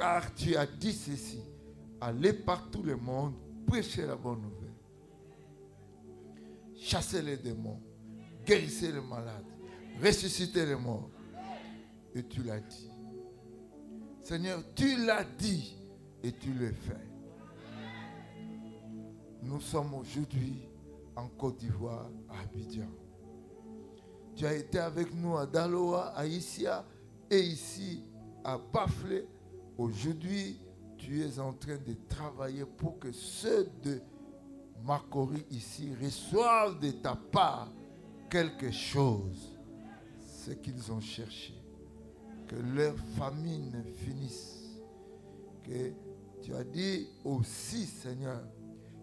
Car tu as dit ceci, allez par tout le monde, prêchez la bonne nouvelle. Chassez les démons, guérissez les malades, ressuscitez les morts. Et tu l'as dit. Seigneur, tu l'as dit et tu le fais. Nous sommes aujourd'hui en Côte d'Ivoire, à Abidjan. Tu as été avec nous à Daloa, à Issia et ici à Baflé. Aujourd'hui, tu es en train de travailler pour que ceux de Makori ici reçoivent de ta part quelque chose, ce qu'ils ont cherché. Que leur famine finisse. Que tu as dit aussi, Seigneur,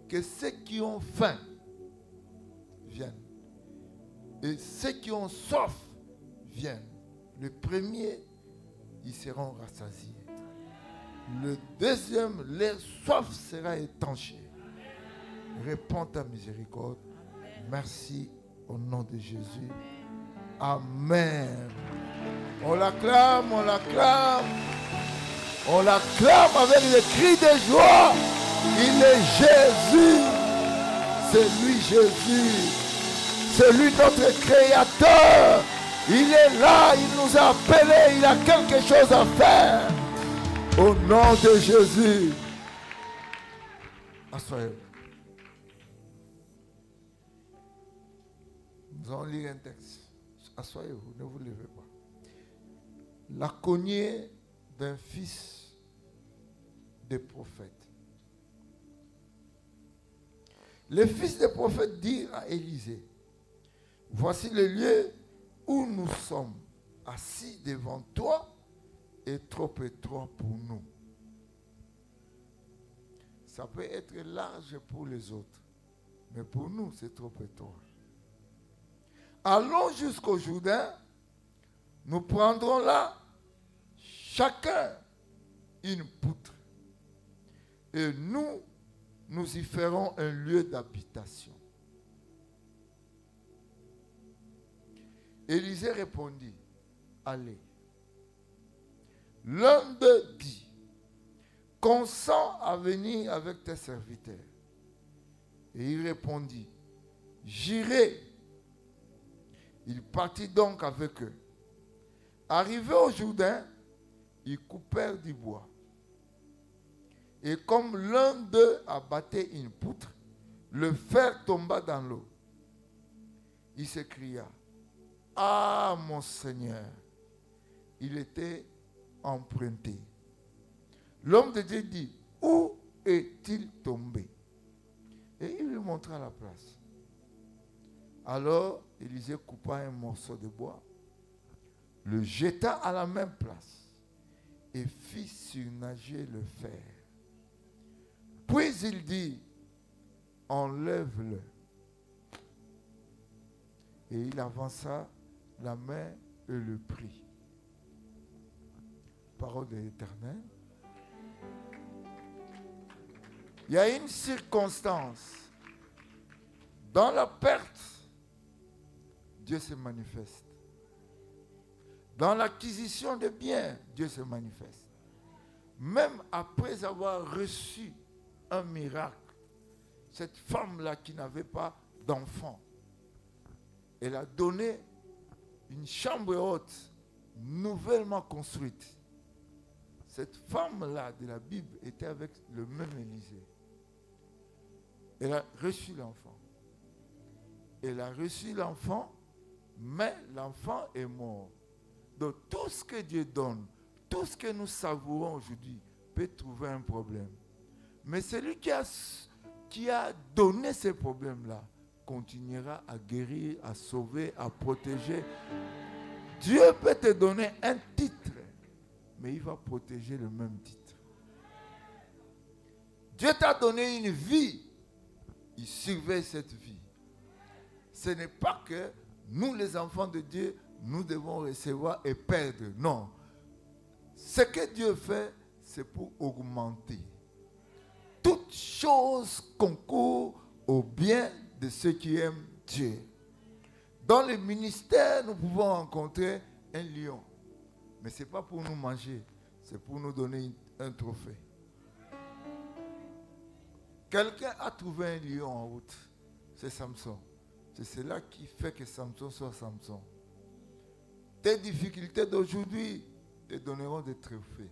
que ceux qui ont faim viennent. Et ceux qui ont soif viennent. Le premier, ils seront rassasiés. Le deuxième, leur soif sera étanchée. Réponds ta miséricorde. Merci au nom de Jésus. Amen. On l'acclame, on l'acclame. On l'acclame avec des cris de joie. Il est Jésus. C'est lui Jésus. C'est lui notre Créateur. Il est là, il nous a appelés. Il a quelque chose à faire. Au nom de Jésus. Asseyez-vous. Nous allons lire un texte. Asseyez-vous, ne vous levez pas. La cognée d'un fils de prophète. Le fils de prophète dit à Élisée, voici le lieu où nous sommes assis devant toi est trop étroit pour nous. Ça peut être large pour les autres, mais pour nous, c'est trop étroit. Allons jusqu'au Jourdain, nous prendrons là chacun une poutre et nous y ferons un lieu d'habitation. Élisée répondit, allez. L'un d'eux dit, consens à venir avec tes serviteurs. Et il répondit, j'irai. Il partit donc avec eux. Arrivé au Jourdain, ils coupèrent du bois. Et comme l'un d'eux abattait une poutre, le fer tomba dans l'eau. Il s'écria, ah mon Seigneur, il était emprunté. L'homme de Dieu dit, où est-il tombé? Et il lui montra la place. Alors Élisée coupa un morceau de bois, le jeta à la même place et fit surnager le fer. Puis il dit, enlève-le. Et il avança la main et le prit. Parole de l'Éternel. Il y a une circonstance. Dans la perte, Dieu se manifeste. Dans l'acquisition de biens, Dieu se manifeste. Même après avoir reçu un miracle, cette femme-là qui n'avait pas d'enfant, elle a donné une chambre haute, nouvellement construite. Cette femme-là de la Bible était avec le même Élisée. Elle a reçu l'enfant. Elle a reçu l'enfant, mais l'enfant est mort. Donc tout ce que Dieu donne, tout ce que nous savourons aujourd'hui peut trouver un problème. Mais celui qui a donné ces problèmes-là continuera à guérir, à sauver, à protéger. Dieu peut te donner un titre, mais il va protéger le même titre. Dieu t'a donné une vie, il surveille cette vie. Ce n'est pas que nous, les enfants de Dieu, nous devons recevoir et perdre. Non. Ce que Dieu fait, c'est pour augmenter. Toute chose concourt au bien de ceux qui aiment Dieu. Dans le ministère, nous pouvons rencontrer un lion. Mais ce n'est pas pour nous manger. c'est pour nous donner un trophée. Quelqu'un a trouvé un lion en route. C'est Samson. C'est cela qui fait que Samson soit Samson. Tes difficultés d'aujourd'hui te donneront des trophées.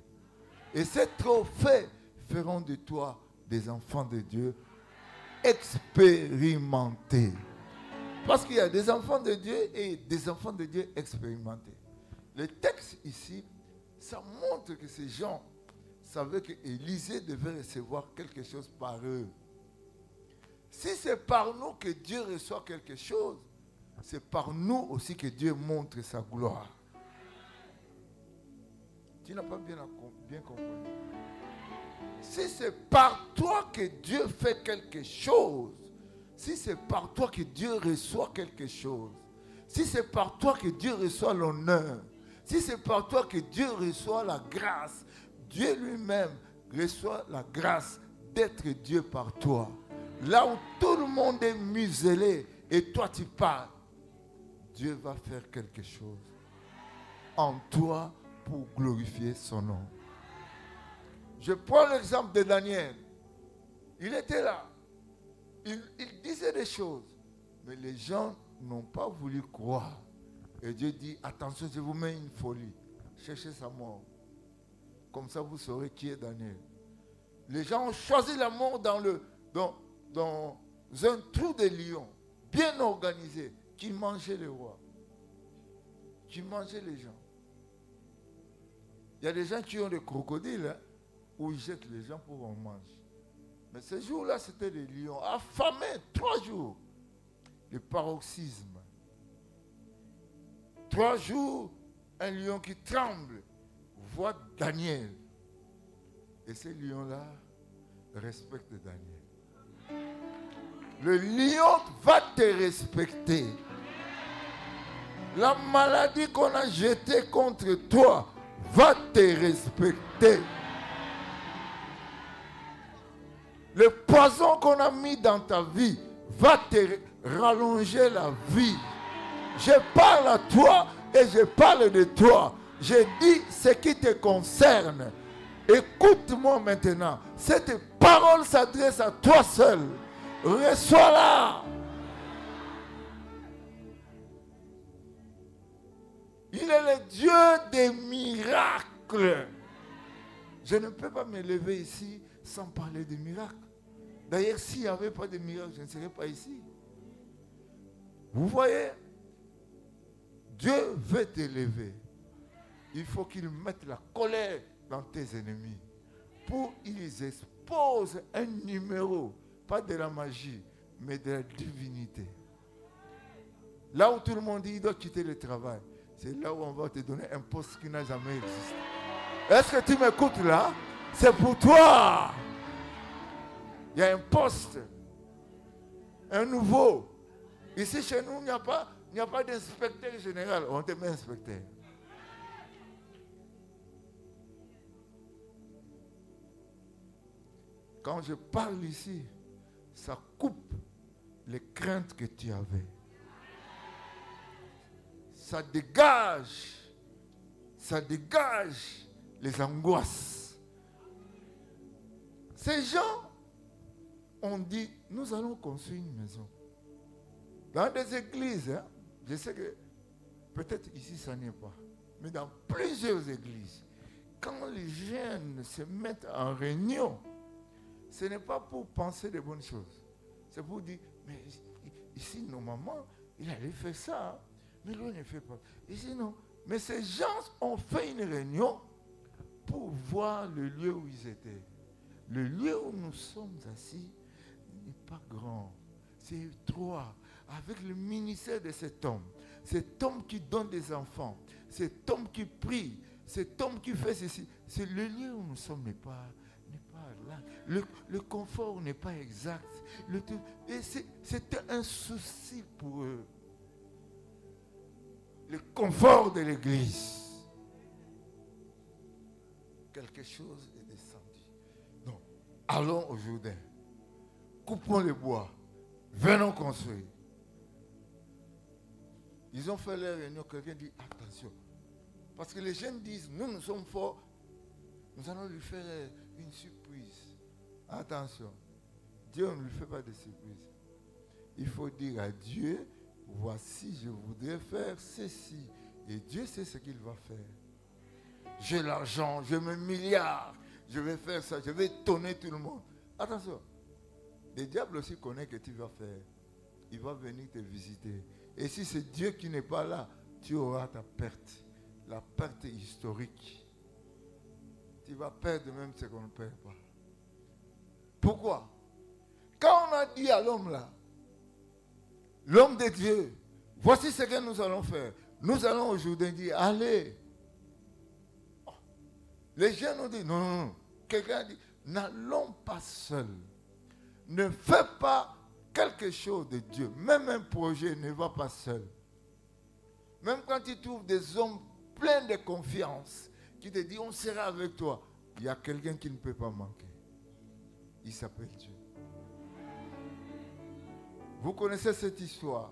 Et ces trophées feront de toi des enfants de Dieu expérimentés. Parce qu'il y a des enfants de Dieu et des enfants de Dieu expérimentés. Le texte ici, ça montre que ces gens savaient qu'Élisée devait recevoir quelque chose par eux. Si c'est par nous que Dieu reçoit quelque chose, c'est par nous aussi que Dieu montre sa gloire. Tu n'as pas bien compris. Si c'est par toi que Dieu fait quelque chose, si c'est par toi que Dieu reçoit quelque chose, si c'est par toi que Dieu reçoit l'honneur, si c'est par toi que Dieu reçoit la grâce, Dieu lui-même reçoit la grâce d'être Dieu par toi. Là où tout le monde est muselé et toi tu parles, Dieu va faire quelque chose en toi pour glorifier son nom. Je prends l'exemple de Daniel. Il était là. Il disait des choses. Mais les gens n'ont pas voulu croire. Et Dieu dit, attention, je vous mets une folie. Cherchez sa mort. Comme ça, vous saurez qui est Daniel. Les gens ont choisi la mort dans un trou de lion, bien organisé, qui mangeait les rois, qui mangeait les gens. Il y a des gens qui ont des crocodiles, hein, où ils jettent les gens pour qu'on mange. Mais ce jour-là, c'était des lions affamés, 3 jours. Le paroxysme. 3 jours, un lion qui tremble voit Daniel. Et ce lion-là respecte Daniel. Le lion va te respecter. La maladie qu'on a jetée contre toi va te respecter. Le poison qu'on a mis dans ta vie va te rallonger la vie. Je parle à toi et je parle de toi. Je dis ce qui te concerne. Écoute-moi maintenant. Cette parole s'adresse à toi seul. Reçois-la. Il est le Dieu des miracles. Je ne peux pas me lever ici sans parler de miracles. D'ailleurs, s'il n'y avait pas de miracles, je ne serais pas ici. Vous voyez, Dieu veut t'élever. Il faut qu'il mette la colère dans tes ennemis. Pour qu'ils exposent un numéro, pas de la magie, mais de la divinité. Là où tout le monde dit qu'il doit quitter le travail, c'est là où on va te donner un poste qui n'a jamais existé. Est-ce que tu m'écoutes là? C'est pour toi. Il y a un poste, un nouveau. Ici chez nous, il n'y a pas d'inspecteur général. On te met inspecteur. Quand je parle ici, ça coupe les craintes que tu avais. Ça dégage les angoisses. Ces gens ont dit, nous allons construire une maison. Dans des églises, hein, je sais que peut-être ici ça n'est pas, mais dans plusieurs églises, quand les jeunes se mettent en réunion, ce n'est pas pour penser de bonnes choses. C'est pour dire, mais ici, normalement, il allait faire ça, hein, mais lui ne fait pas. Ici, non. Mais ces gens ont fait une réunion pour voir le lieu où ils étaient. Le lieu où nous sommes assis n'est pas grand. C'est étroit. Avec le ministère de cet homme qui donne des enfants, cet homme qui prie, cet homme qui fait ceci, c'est le lieu où nous sommes n'est pas là. Le confort n'est pas exact. Et c'était un souci pour eux. Le confort de l'église. Quelque chose est descendu. Donc, allons au Jourdain. Coupons le bois. Venons construire. Ils ont fait leur réunion. Quelqu'un dit attention. Parce que les jeunes disent, nous sommes forts. Nous allons lui faire une surprise. Attention, Dieu ne lui fait pas de surprise. Il faut dire à Dieu, voici, je voudrais faire ceci. Et Dieu sait ce qu'il va faire. J'ai l'argent, j'ai mes milliards, je vais faire ça, je vais étonner tout le monde. Attention, le diable aussi connaît que tu vas faire. Il va venir te visiter. Et si c'est Dieu qui n'est pas là, tu auras ta perte. La perte historique. Tu vas perdre même ce qu'on ne perd pas. Pourquoi? Quand on a dit à l'homme là, l'homme de Dieu, voici ce que nous allons faire. Nous allons aujourd'hui dire, allez. Les gens nous disent, non, non, non. Quelqu'un dit, n'allons pas seuls. Ne fais pas quelque chose de Dieu. Même un projet ne va pas seul. Même quand tu trouves des hommes pleins de confiance, qui te disent, on sera avec toi, il y a quelqu'un qui ne peut pas manquer. Il s'appelle Dieu. Vous connaissez cette histoire.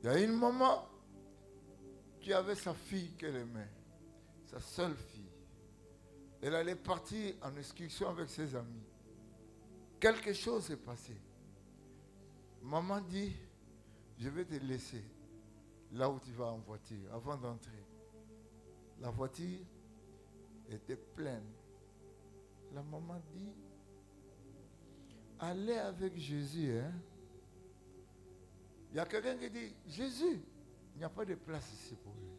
Il y a une maman qui avait sa fille qu'elle aimait, sa seule fille. Elle allait partir en excursion avec ses amis. Quelque chose s'est passé. Maman dit, je vais te laisser là où tu vas en voiture avant d'entrer. La voiture était pleine. La maman dit, allez avec Jésus. Hein? Il y a quelqu'un qui dit, Jésus, il n'y a pas de place ici pour lui.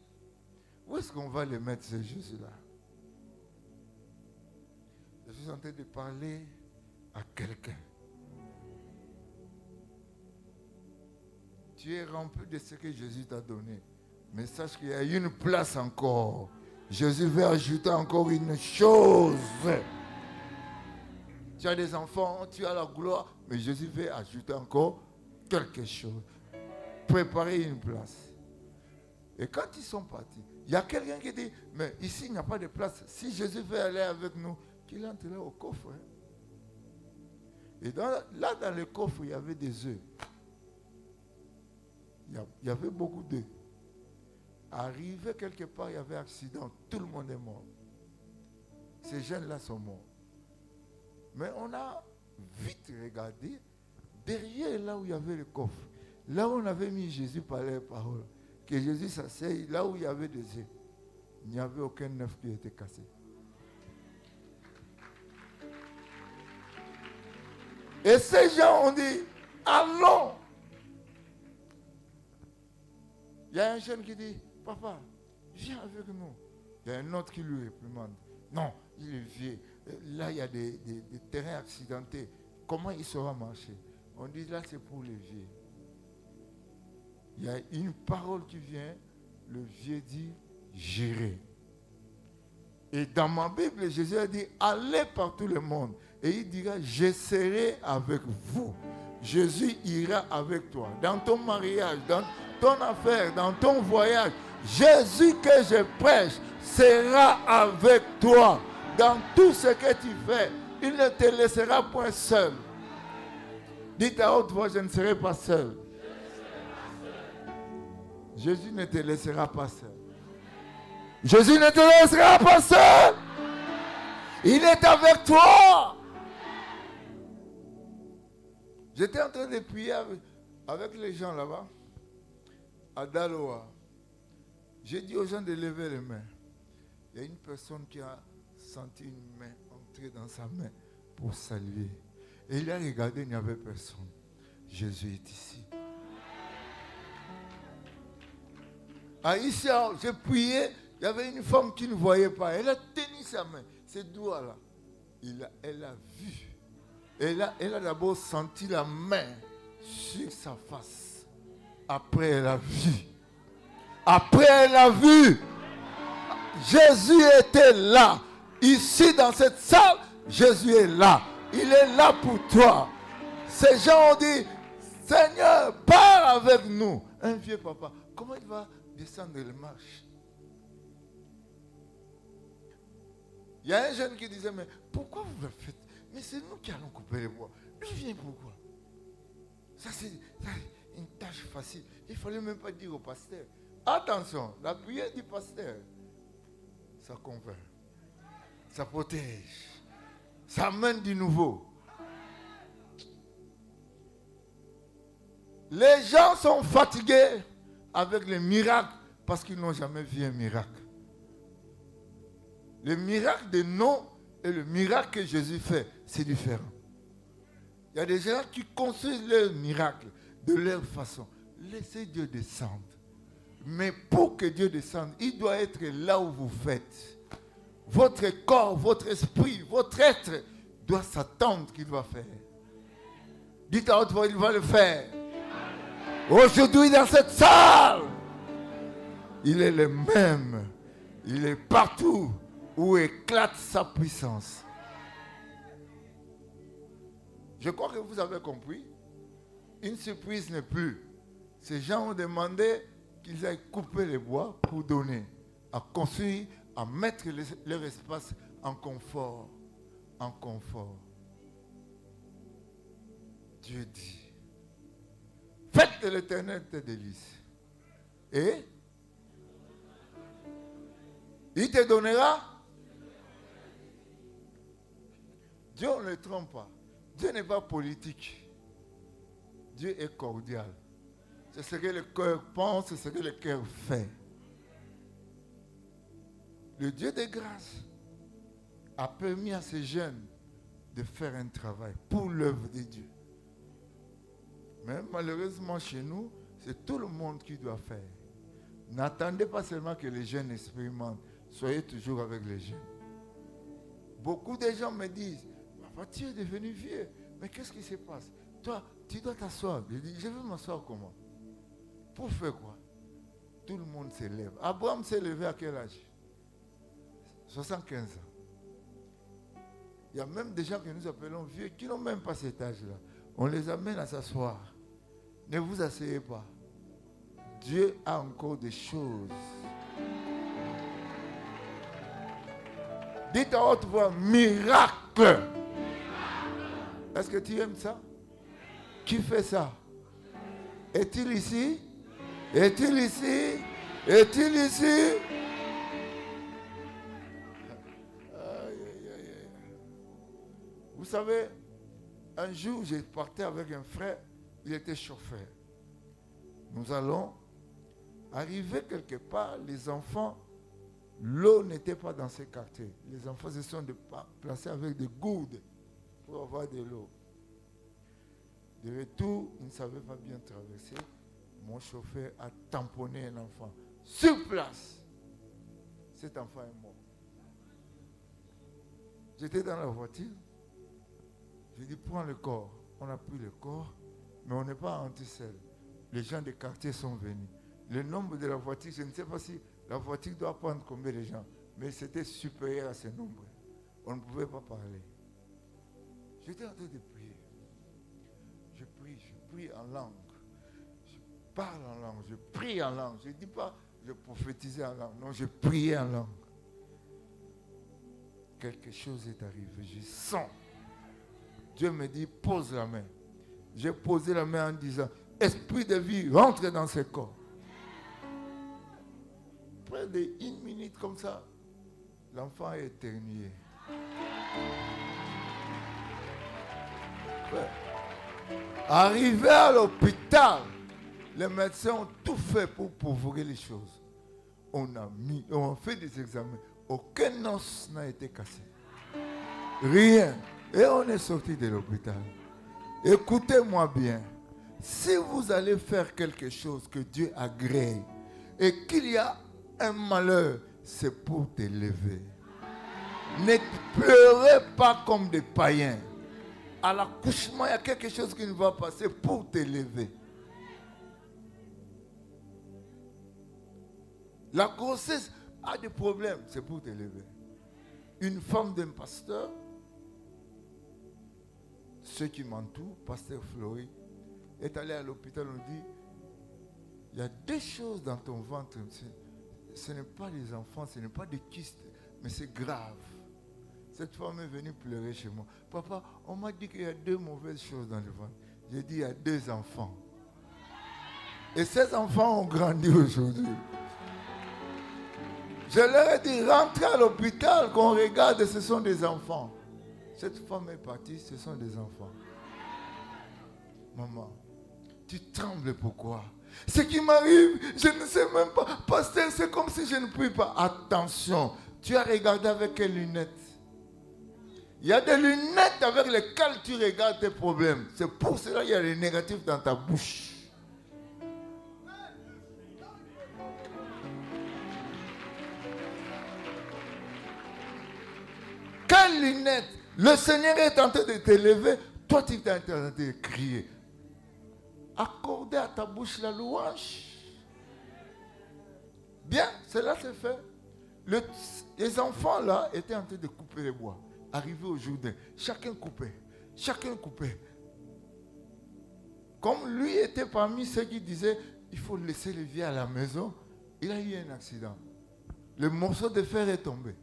Où est-ce qu'on va le mettre, ce Jésus-là? Je suis en train de parler à quelqu'un. Tu es rempli de ce que Jésus t'a donné. Mais sache qu'il y a une place encore. Jésus veut ajouter encore une chose. Tu as des enfants, tu as la gloire, mais Jésus veut ajouter encore quelque chose. Préparer une place. Et quand ils sont partis, il y a quelqu'un qui dit, mais ici il n'y a pas de place. Si Jésus veut aller avec nous, qu'il entre là au coffre. Hein. Et là dans le coffre, il y avait des œufs. Il y avait beaucoup d'œufs. Arrivé quelque part, il y avait accident. Tout le monde est mort. Ces jeunes-là sont morts. Mais on a vite regardé derrière là où il y avait le coffre. Là où on avait mis Jésus par les paroles. Que Jésus s'asseye là où il y avait des œufs. Il n'y avait aucun œuf qui était cassé. Et ces gens ont dit, allons. Il y a un jeune qui dit, papa, viens avec nous. Il y a un autre qui lui réprimande. Non, il est vieux. Là, il y a des terrains accidentés. Comment il saura marcher? On dit, là, c'est pour les vieux. Il y a une parole qui vient. Le vieux dit, j'irai. Et dans ma Bible, Jésus a dit, allez par tout le monde. Et il dira, je serai avec vous. Jésus ira avec toi. Dans ton mariage, dans ton affaire, dans ton voyage. Jésus que je prêche sera avec toi. Dans tout ce que tu fais, il ne te laissera point seul. Dites à haute voix, je ne serai pas seul. Jésus ne te laissera pas seul. Jésus ne te laissera pas seul. Il est avec toi. J'étais en train de prier avec les gens là-bas, à Daloa. J'ai dit aux gens de lever les mains. Il y a une personne qui a senti une main entrer dans sa main pour saluer. Et il a regardé, il n'y avait personne. Jésus est ici. À Issa, j'ai prié, il y avait une femme qui ne voyait pas. Elle a tenu sa main, ses doigts là. Elle a vu. Elle a d'abord senti la main sur sa face. Après, elle a vu. Après, elle a vu. Jésus était là. Ici, dans cette salle, Jésus est là. Il est là pour toi. Ces gens ont dit, Seigneur, pars avec nous. Un vieux papa, comment il va descendre les marches? Il y a un jeune qui disait, mais pourquoi vous le faites? Mais c'est nous qui allons couper les bois. Lui vient pourquoi? Ça c'est une tâche facile. Il ne fallait même pas dire au pasteur. Attention, la prière du pasteur, ça convainc, ça protège, ça amène du nouveau. Les gens sont fatigués avec les miracles parce qu'ils n'ont jamais vu un miracle. Le miracle de nom et le miracle que Jésus fait, c'est différent. Il y a des gens qui construisent leur miracle de leur façon. Laissez Dieu descendre. Mais pour que Dieu descende, il doit être là où vous faites. Votre corps, votre esprit, votre être doit s'attendre qu'il va faire. Dites à haute voix, il va le faire. Aujourd'hui dans cette salle, il est le même. Il est partout où éclate sa puissance. Je crois que vous avez compris. Une surprise n'est plus. Ces gens ont demandé qu'ils aillent couper les bois pour donner, à construire, à mettre leur espace en confort. En confort. Dieu dit, faites de l'Éternel tes délices. Et il te donnera. Dieu ne le trompe pas. Dieu n'est pas politique. Dieu est cordial. C'est ce que le cœur pense, c'est ce que le cœur fait. Le Dieu de grâce a permis à ces jeunes de faire un travail pour l'œuvre de Dieu. Mais malheureusement chez nous, c'est tout le monde qui doit faire. N'attendez pas seulement que les jeunes expérimentent. Soyez toujours avec les jeunes. Beaucoup de gens me disent, papa, tu es devenu vieux. Mais qu'est-ce qui se passe? Toi, tu dois t'asseoir. Je dis, je vais m'asseoir comment? Pour faire quoi? Tout le monde se lève. Abraham s'est levé à quel âge? 75 ans. Il y a même des gens que nous appelons vieux qui n'ont même pas cet âge-là. On les amène à s'asseoir. Ne vous asseyez pas. Dieu a encore des choses. Dites à haute voix, miracle. Est-ce que tu aimes ça? Qui fait ça? Est-il ici? Est-il ici? Est-il ici? Vous savez, un jour, j'ai parti avec un frère, il était chauffeur. Nous allons arriver quelque part, les enfants, l'eau n'était pas dans ces quartiers. Les enfants se sont placés avec des gourdes pour avoir de l'eau. De retour, ils ne savaient pas bien traverser. Mon chauffeur a tamponné un enfant sur place. Cet enfant est mort. J'étais dans la voiture. J'ai dit, prends le corps. On a pris le corps, mais on n'est pas anti-sel. Les gens des quartiers sont venus. Le nombre de la voiture, je ne sais pas si la voiture doit prendre combien de gens, mais c'était supérieur à ce nombre. On ne pouvait pas parler. J'étais en train de prier. Je prie en langue. Je parle en langue, je prie en langue. Je ne dis pas, je prophétisais en langue. Non, je priais en langue. Quelque chose est arrivé, je sens. Dieu me dit, pose la main. J'ai posé la main en disant, esprit de vie, rentre dans ce corps. Près d'une minute comme ça, l'enfant est éternué. Arrivé à l'hôpital, les médecins ont tout fait pour pourvoyer les choses. On a fait des examens. Aucun os n'a été cassé. Rien. Et on est sorti de l'hôpital. Écoutez-moi bien. Si vous allez faire quelque chose que Dieu agrée et qu'il y a un malheur, c'est pour t'élever. Ne pleurez pas comme des païens. À l'accouchement, il y a quelque chose qui ne va pas, c'est pour t'élever. La grossesse a des problèmes, c'est pour t'élever. Une femme d'un pasteur, ceux qui m'entourent, pasteur Fleury, est allé à l'hôpital, on dit, il y a des choses dans ton ventre, ce n'est pas les enfants, ce n'est pas des kystes, mais c'est grave. Cette femme est venue pleurer chez moi. Papa, on m'a dit qu'il y a 2 mauvaises choses dans le ventre. J'ai dit, il y a 2 enfants. Et ces enfants ont grandi aujourd'hui. Je leur ai dit, rentrez à l'hôpital, qu'on regarde, ce sont des enfants. Cette femme est partie, ce sont des enfants. Maman, tu trembles pourquoi? Ce qui m'arrive, je ne sais même pas. Pasteur, c'est comme si je ne pouvais pas. Attention, tu as regardé avec quelles lunettes? Il y a des lunettes avec lesquelles tu regardes tes problèmes. C'est pour cela qu'il y a les négatifs dans ta bouche. Quelles lunettes? Le Seigneur est en train de t'élever. Toi, tu es en train de crier. Accorder à ta bouche la louange. Bien, cela s'est fait. Les enfants là étaient en train de couper les bois. Arrivé au Jourdain, chacun coupait. Chacun coupait. Comme lui était parmi ceux qui disaient il faut laisser les vieux à la maison, il a eu un accident. Le morceau de fer est tombé.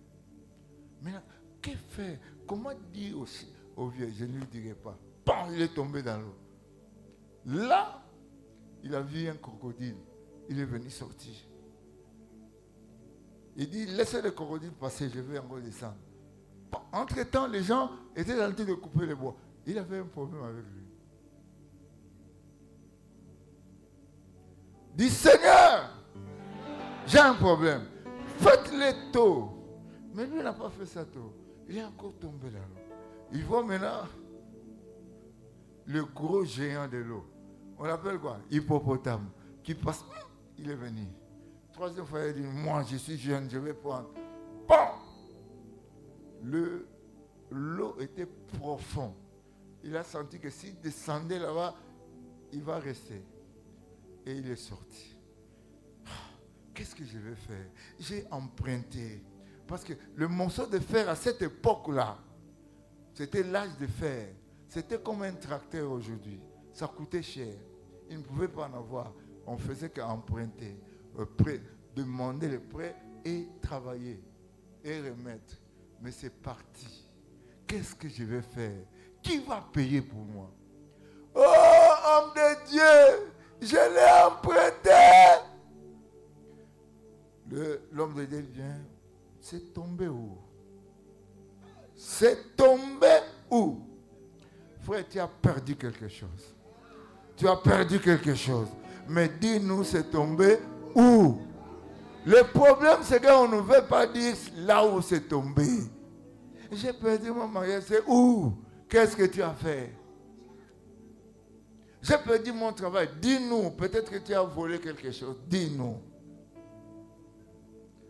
Maintenant, que faire? Comment dire au vieux? Je ne lui dirai pas. Bon, il est tombé dans l'eau. Là, il a vu un crocodile. Il est venu sortir. Il dit, laissez le crocodile passer, je vais encore descendre. Bon, entre-temps, les gens étaient en train de couper les bois. Il avait un problème avec lui. Il dit, Seigneur, j'ai un problème. Faites-le tôt. Mais lui n'a pas fait ça tôt. Il est encore tombé dans l'eau. Il voit maintenant le gros géant de l'eau. On l'appelle quoi? Hippopotame. Qui passe, il est venu. Troisième fois, il dit, moi je suis jeune, je vais prendre. Bon! L'eau était profonde. Il a senti que s'il descendait là-bas, il va rester. Et il est sorti. Qu'est-ce que je vais faire? J'ai emprunté. Parce que le morceau de fer à cette époque-là, c'était l'âge de fer. C'était comme un tracteur aujourd'hui. Ça coûtait cher. Il ne pouvait pas en avoir. On faisait qu'emprunter, demander le prêt et travailler et remettre. Mais c'est parti. Qu'est-ce que je vais faire? Qui va payer pour moi? Oh, homme de Dieu, je l'ai emprunté. L'homme de Dieu vient. C'est tombé où? C'est tombé où? Frère, tu as perdu quelque chose. Tu as perdu quelque chose. Mais dis-nous, c'est tombé où? Le problème, c'est qu'on ne veut pas dire là où c'est tombé. J'ai perdu mon mariage, c'est où? Qu'est-ce que tu as fait? J'ai perdu mon travail. Dis-nous, peut-être que tu as volé quelque chose. Dis-nous.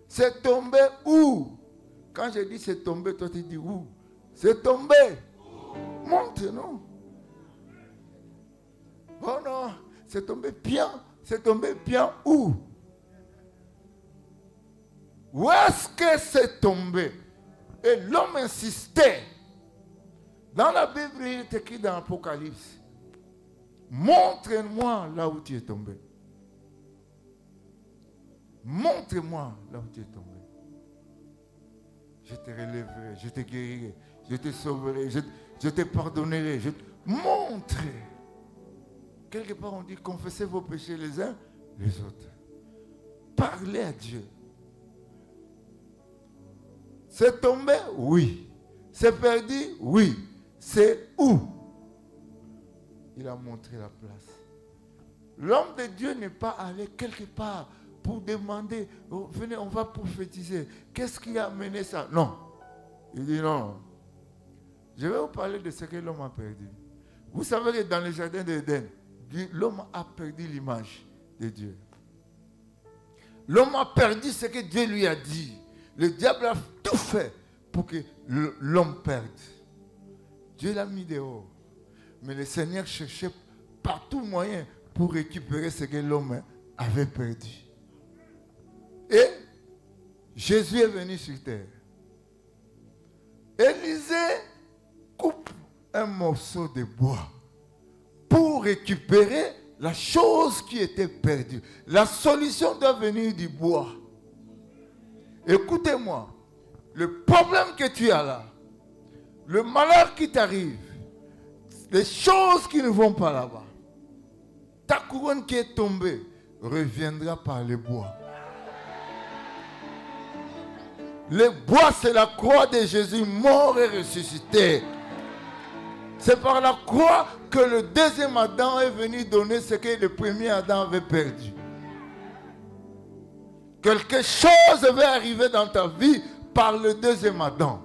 C'est tombé où? Quand je dis c'est tombé, toi tu dis où? C'est tombé. Montre-nous. Oh non, c'est tombé bien. C'est tombé bien où? Où est-ce que c'est tombé? Et l'homme insistait. Dans la Bible, il est écrit dans l'Apocalypse. Montre-moi là où tu es tombé. Montre-moi là où tu es tombé. Je te relèverai, je te guérirai, je te sauverai, je te pardonnerai. Montre. Quelque part, on dit confessez vos péchés les uns les autres. Parlez à Dieu. C'est tombé? Oui. C'est perdu? Oui. C'est où? Il a montré la place. L'homme de Dieu n'est pas allé quelque part pour demander, oh, venez, on va prophétiser. Qu'est-ce qui a amené ça? Non. Il dit non. Je vais vous parler de ce que l'homme a perdu. Vous savez que dans le jardin d'Éden, l'homme a perdu l'image de Dieu. L'homme a perdu ce que Dieu lui a dit. Le diable a tout fait pour que l'homme perde. Dieu l'a mis dehors. Mais le Seigneur cherchait par tout moyen pour récupérer ce que l'homme avait perdu. Et Jésus est venu sur terre. Élisée coupe un morceau de bois pour récupérer la chose qui était perdue. La solution doit venir du bois. Écoutez-moi, le problème que tu as là, le malheur qui t'arrive, les choses qui ne vont pas là-bas, ta couronne qui est tombée reviendra par le bois. Le bois, c'est la croix de Jésus, mort et ressuscité. C'est par la croix que le deuxième Adam est venu donner ce que le premier Adam avait perdu. Quelque chose va arriver dans ta vie par le deuxième Adam.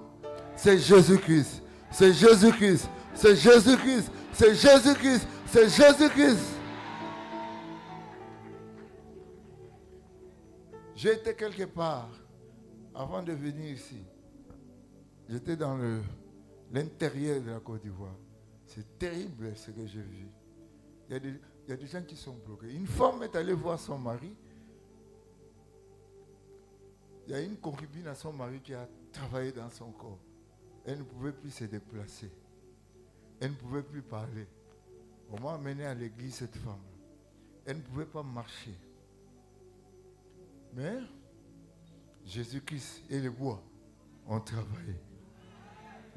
C'est Jésus-Christ. C'est Jésus-Christ. C'est Jésus-Christ. C'est Jésus-Christ. C'est Jésus-Christ. J'étais quelque part avant de venir ici. J'étais dans l'intérieur de la Côte d'Ivoire. C'est terrible ce que j'ai vu. Il y a des gens qui sont bloqués. Une femme est allée voir son mari. Il y a une concubine à son mari qui a travaillé dans son corps. Elle ne pouvait plus se déplacer. Elle ne pouvait plus parler. On m'a amené à l'église cette femme. Elle ne pouvait pas marcher. Mais Jésus-Christ et le bois ont travaillé.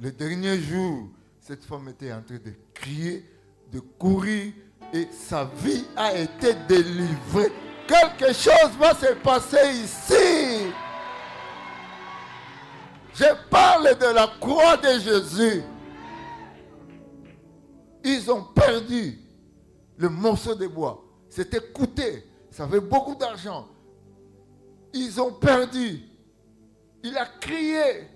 Le dernier jour, cette femme était en train de crier, de courir, et sa vie a été délivrée. Quelque chose va se passer ici. Je parle de la croix de Jésus. Ils ont perdu le morceau de bois. C'était coûté. Ça avait beaucoup d'argent. Ils ont perdu. Il a crié.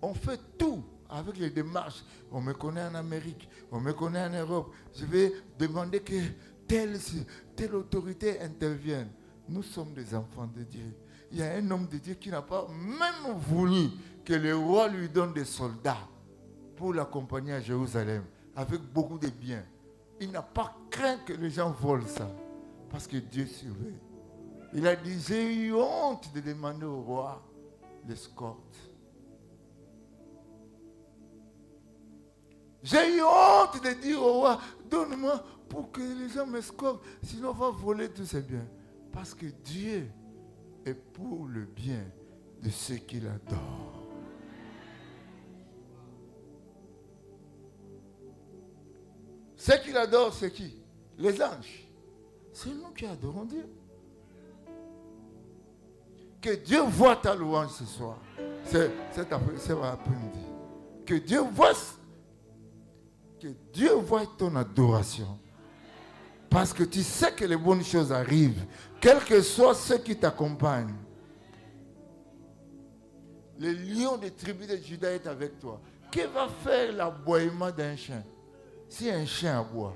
On fait tout avec les démarches. On me connaît en Amérique. On me connaît en Europe. Je vais demander que telle autorité intervienne. Nous sommes des enfants de Dieu. Il y a un homme de Dieu qui n'a pas même voulu que le roi lui donne des soldats pour l'accompagner à Jérusalem avec beaucoup de biens. Il n'a pas craint que les gens volent ça parce que Dieu surveille. Il a dit, j'ai eu honte de demander au roi l'escorte. J'ai eu honte de dire au roi, donne-moi pour que les gens m'escortent, sinon on va voler tous ces biens. Parce que Dieu est pour le bien de ceux qui l'adorent. Ceux qui l'adorent, c'est qui? Les anges. C'est nous qui adorons Dieu. Que Dieu voit ta louange ce soir. C'est après-midi. Que Dieu voit ton adoration. Parce que tu sais que les bonnes choses arrivent. Quels que soient ceux qui t'accompagnent. Le lion des tribus de Juda est avec toi. Qui va faire l'aboiement d'un chien? Si un chien aboie.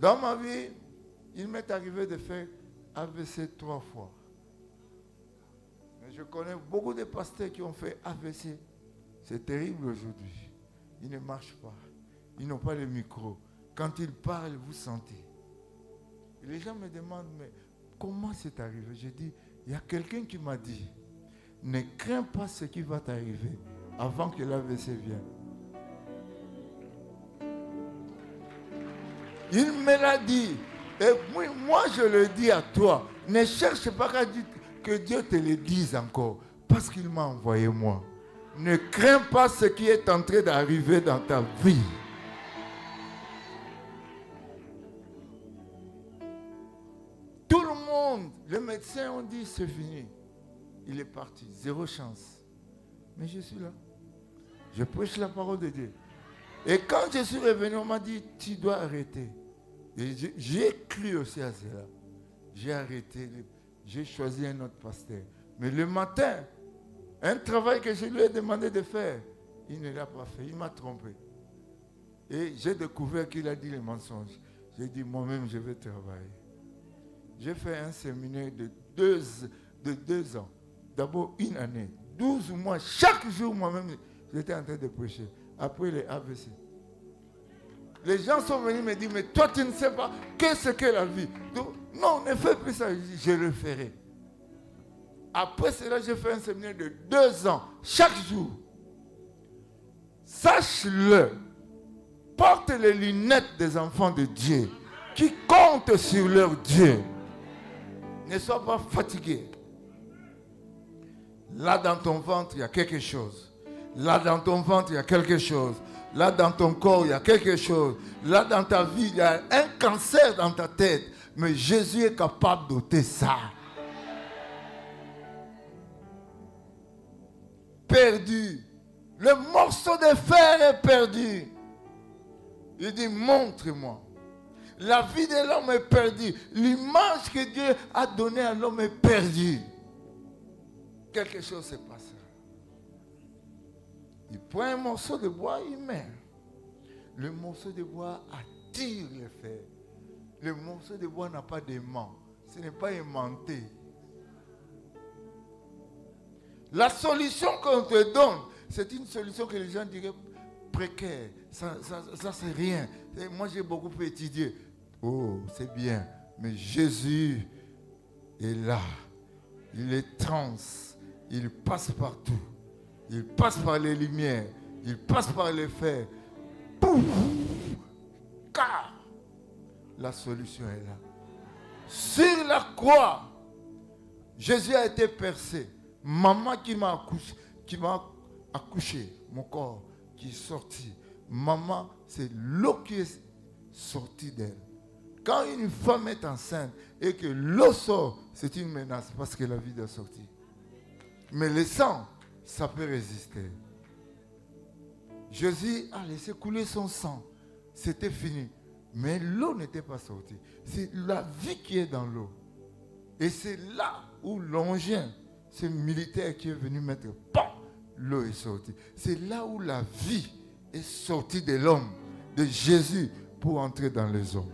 Dans ma vie, il m'est arrivé de faire AVC 3 fois. Mais je connais beaucoup de pasteurs qui ont fait AVC. C'est terrible aujourd'hui. Ils ne marchent pas. Ils n'ont pas le micro. Quand ils parlent, vous sentez. Et les gens me demandent, mais comment c'est arrivé? Je dis, il y a quelqu'un qui m'a dit, ne crains pas ce qui va t'arriver avant que l'AVC vienne. Il me l'a dit. Et moi, je le dis à toi. Ne cherche pas que Dieu te le dise encore. Parce qu'il m'a envoyé moi. Ne crains pas ce qui est en train d'arriver dans ta vie. Tout le monde, les médecins ont dit c'est fini. Il est parti. Zéro chance. Mais je suis là. Je prêche la parole de Dieu. Et quand je suis revenu, on m'a dit tu dois arrêter. Et j'ai cru aussi à cela. J'ai arrêté. J'ai choisi un autre pasteur. Mais le matin, un travail que je lui ai demandé de faire, il ne l'a pas fait. Il m'a trompé. Et j'ai découvert qu'il a dit les mensonges. J'ai dit moi-même, je vais travailler. J'ai fait un séminaire de 2 ans. D'abord une année. 12 mois. Chaque jour, moi-même, j'étais en train de prêcher. Après les AVC. Les gens sont venus me dire, mais toi tu ne sais pas qu'est-ce que la vie. Donc, non, ne fais plus ça. Je le ferai. Après cela, j'ai fait un séminaire de 2 ans, chaque jour. Sache-le, porte les lunettes des enfants de Dieu qui comptent sur leur Dieu. Ne sois pas fatigué. Là dans ton ventre, il y a quelque chose. Là dans ton ventre, il y a quelque chose. Là, dans ton corps, il y a quelque chose. Là, dans ta vie, il y a un cancer dans ta tête. Mais Jésus est capable d'ôter ça. Perdu. Le morceau de fer est perdu. Il dit, montre-moi. La vie de l'homme est perdue. L'image que Dieu a donnée à l'homme est perdue. Quelque chose se passe. Il prend un morceau de bois, il met. Le morceau de bois attire le fer. Le morceau de bois n'a pas d'aimant. Ce n'est pas aimanté. La solution qu'on te donne, c'est une solution que les gens diraient précaire. Ça c'est rien. Moi, j'ai beaucoup étudié. Oh, c'est bien. Mais Jésus est là. Il est trans. Il passe partout. Il passe par les lumières. Il passe par les fers. Pouf! Car la solution est là. Sur la croix, Jésus a été percé. Maman qui m'a accouché, mon corps qui est sorti. Maman, c'est l'eau qui est sortie d'elle. Quand une femme est enceinte et que l'eau sort, c'est une menace parce que la vie doit sortir. Mais le sang, ça peut résister. Jésus a laissé couler son sang. C'était fini. Mais l'eau n'était pas sortie. C'est la vie qui est dans l'eau. Et c'est là où Longin, ce militaire qui est venu mettre, l'eau est sortie. C'est là où la vie est sortie de l'homme, de Jésus, pour entrer dans les hommes.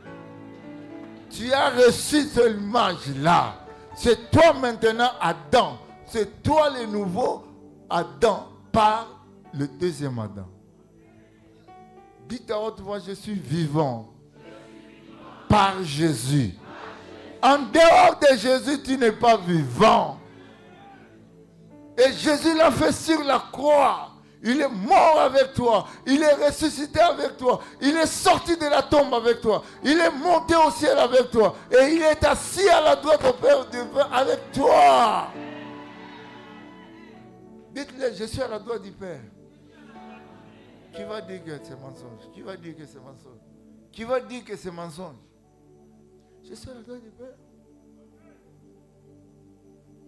Tu as reçu cette image-là. C'est toi maintenant Adam. C'est toi le nouveau Adam par le deuxième Adam. Dites à haute voix, je suis vivant par Jésus. En dehors de Jésus, tu n'es pas vivant. Et Jésus l'a fait sur la croix. Il est mort avec toi. Il est ressuscité avec toi. Il est sorti de la tombe avec toi. Il est monté au ciel avec toi. Et il est assis à la droite au Père divin avec toi. Dites-le, je suis à la droite du Père. Qui va dire que c'est mensonge? Qui va dire que c'est mensonge? Qui va dire que c'est mensonge? Je suis à la droite du Père.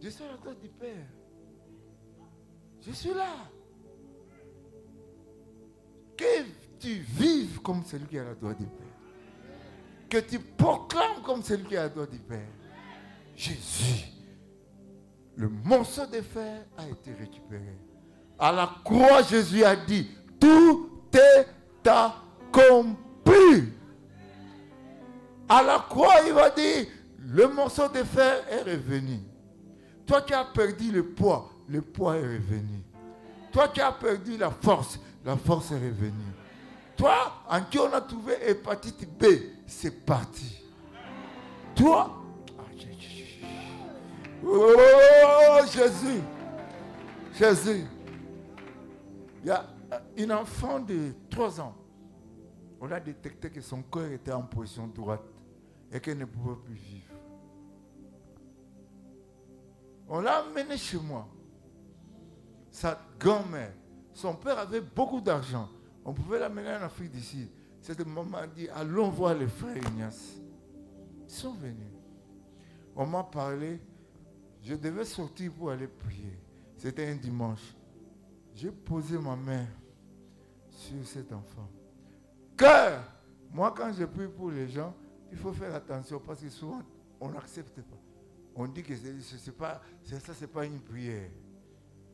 Je suis à la droite du Père. Je suis là. Que tu vives comme celui qui est à la droite du Père. Que tu proclames comme celui qui est à la droite du Père. Jésus. Le morceau de fer a été récupéré. À la croix, Jésus a dit, tout est accompli. À la croix, il va dire, le morceau de fer est revenu. Toi qui as perdu le poids est revenu. Toi qui as perdu la force est revenue. Toi, en qui on a trouvé hépatite B, c'est parti. Toi, oh Jésus, Jésus. Il y a une enfant de 3 ans. On a détecté que son cœur était en position droite et qu'elle ne pouvait plus vivre. On l'a amené chez moi. Sa grand-mère, son père avait beaucoup d'argent. On pouvait l'amener en Afrique d'ici. Cette maman a dit, allons voir les frères Ignace. Ils sont venus. On m'a parlé. Je devais sortir pour aller prier. C'était un dimanche. J'ai posé ma main sur cet enfant. Car, moi quand je prie pour les gens, il faut faire attention parce que souvent, on n'accepte pas. On dit que c'est pas une prière.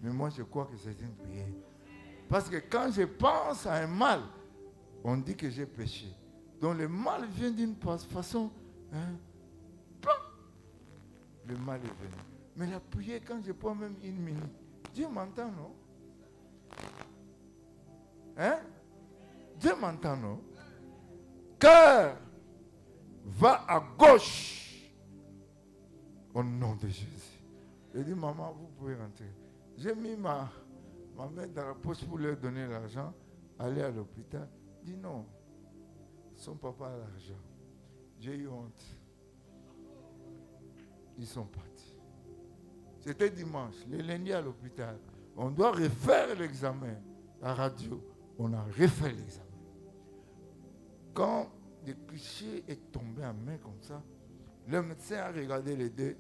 Mais moi, je crois que c'est une prière. Parce que quand je pense à un mal, on dit que j'ai péché. Donc le mal vient d'une façon... le mal est venu. Mais la prière, quand je prends même 1 minute, Dieu m'entend, non? Hein? Dieu m'entend, non? Cœur, va à gauche. Au nom de Jésus. Je dis, maman, vous pouvez rentrer. J'ai mis ma main dans la poche pour leur donner l'argent, aller à l'hôpital. Dis non, son papa a l'argent. J'ai eu honte. Ils sont partis. C'était dimanche, le lundi à l'hôpital. On doit refaire l'examen, la radio. On a refait l'examen. Quand le cliché est tombé en main comme ça, le médecin a regardé les deux.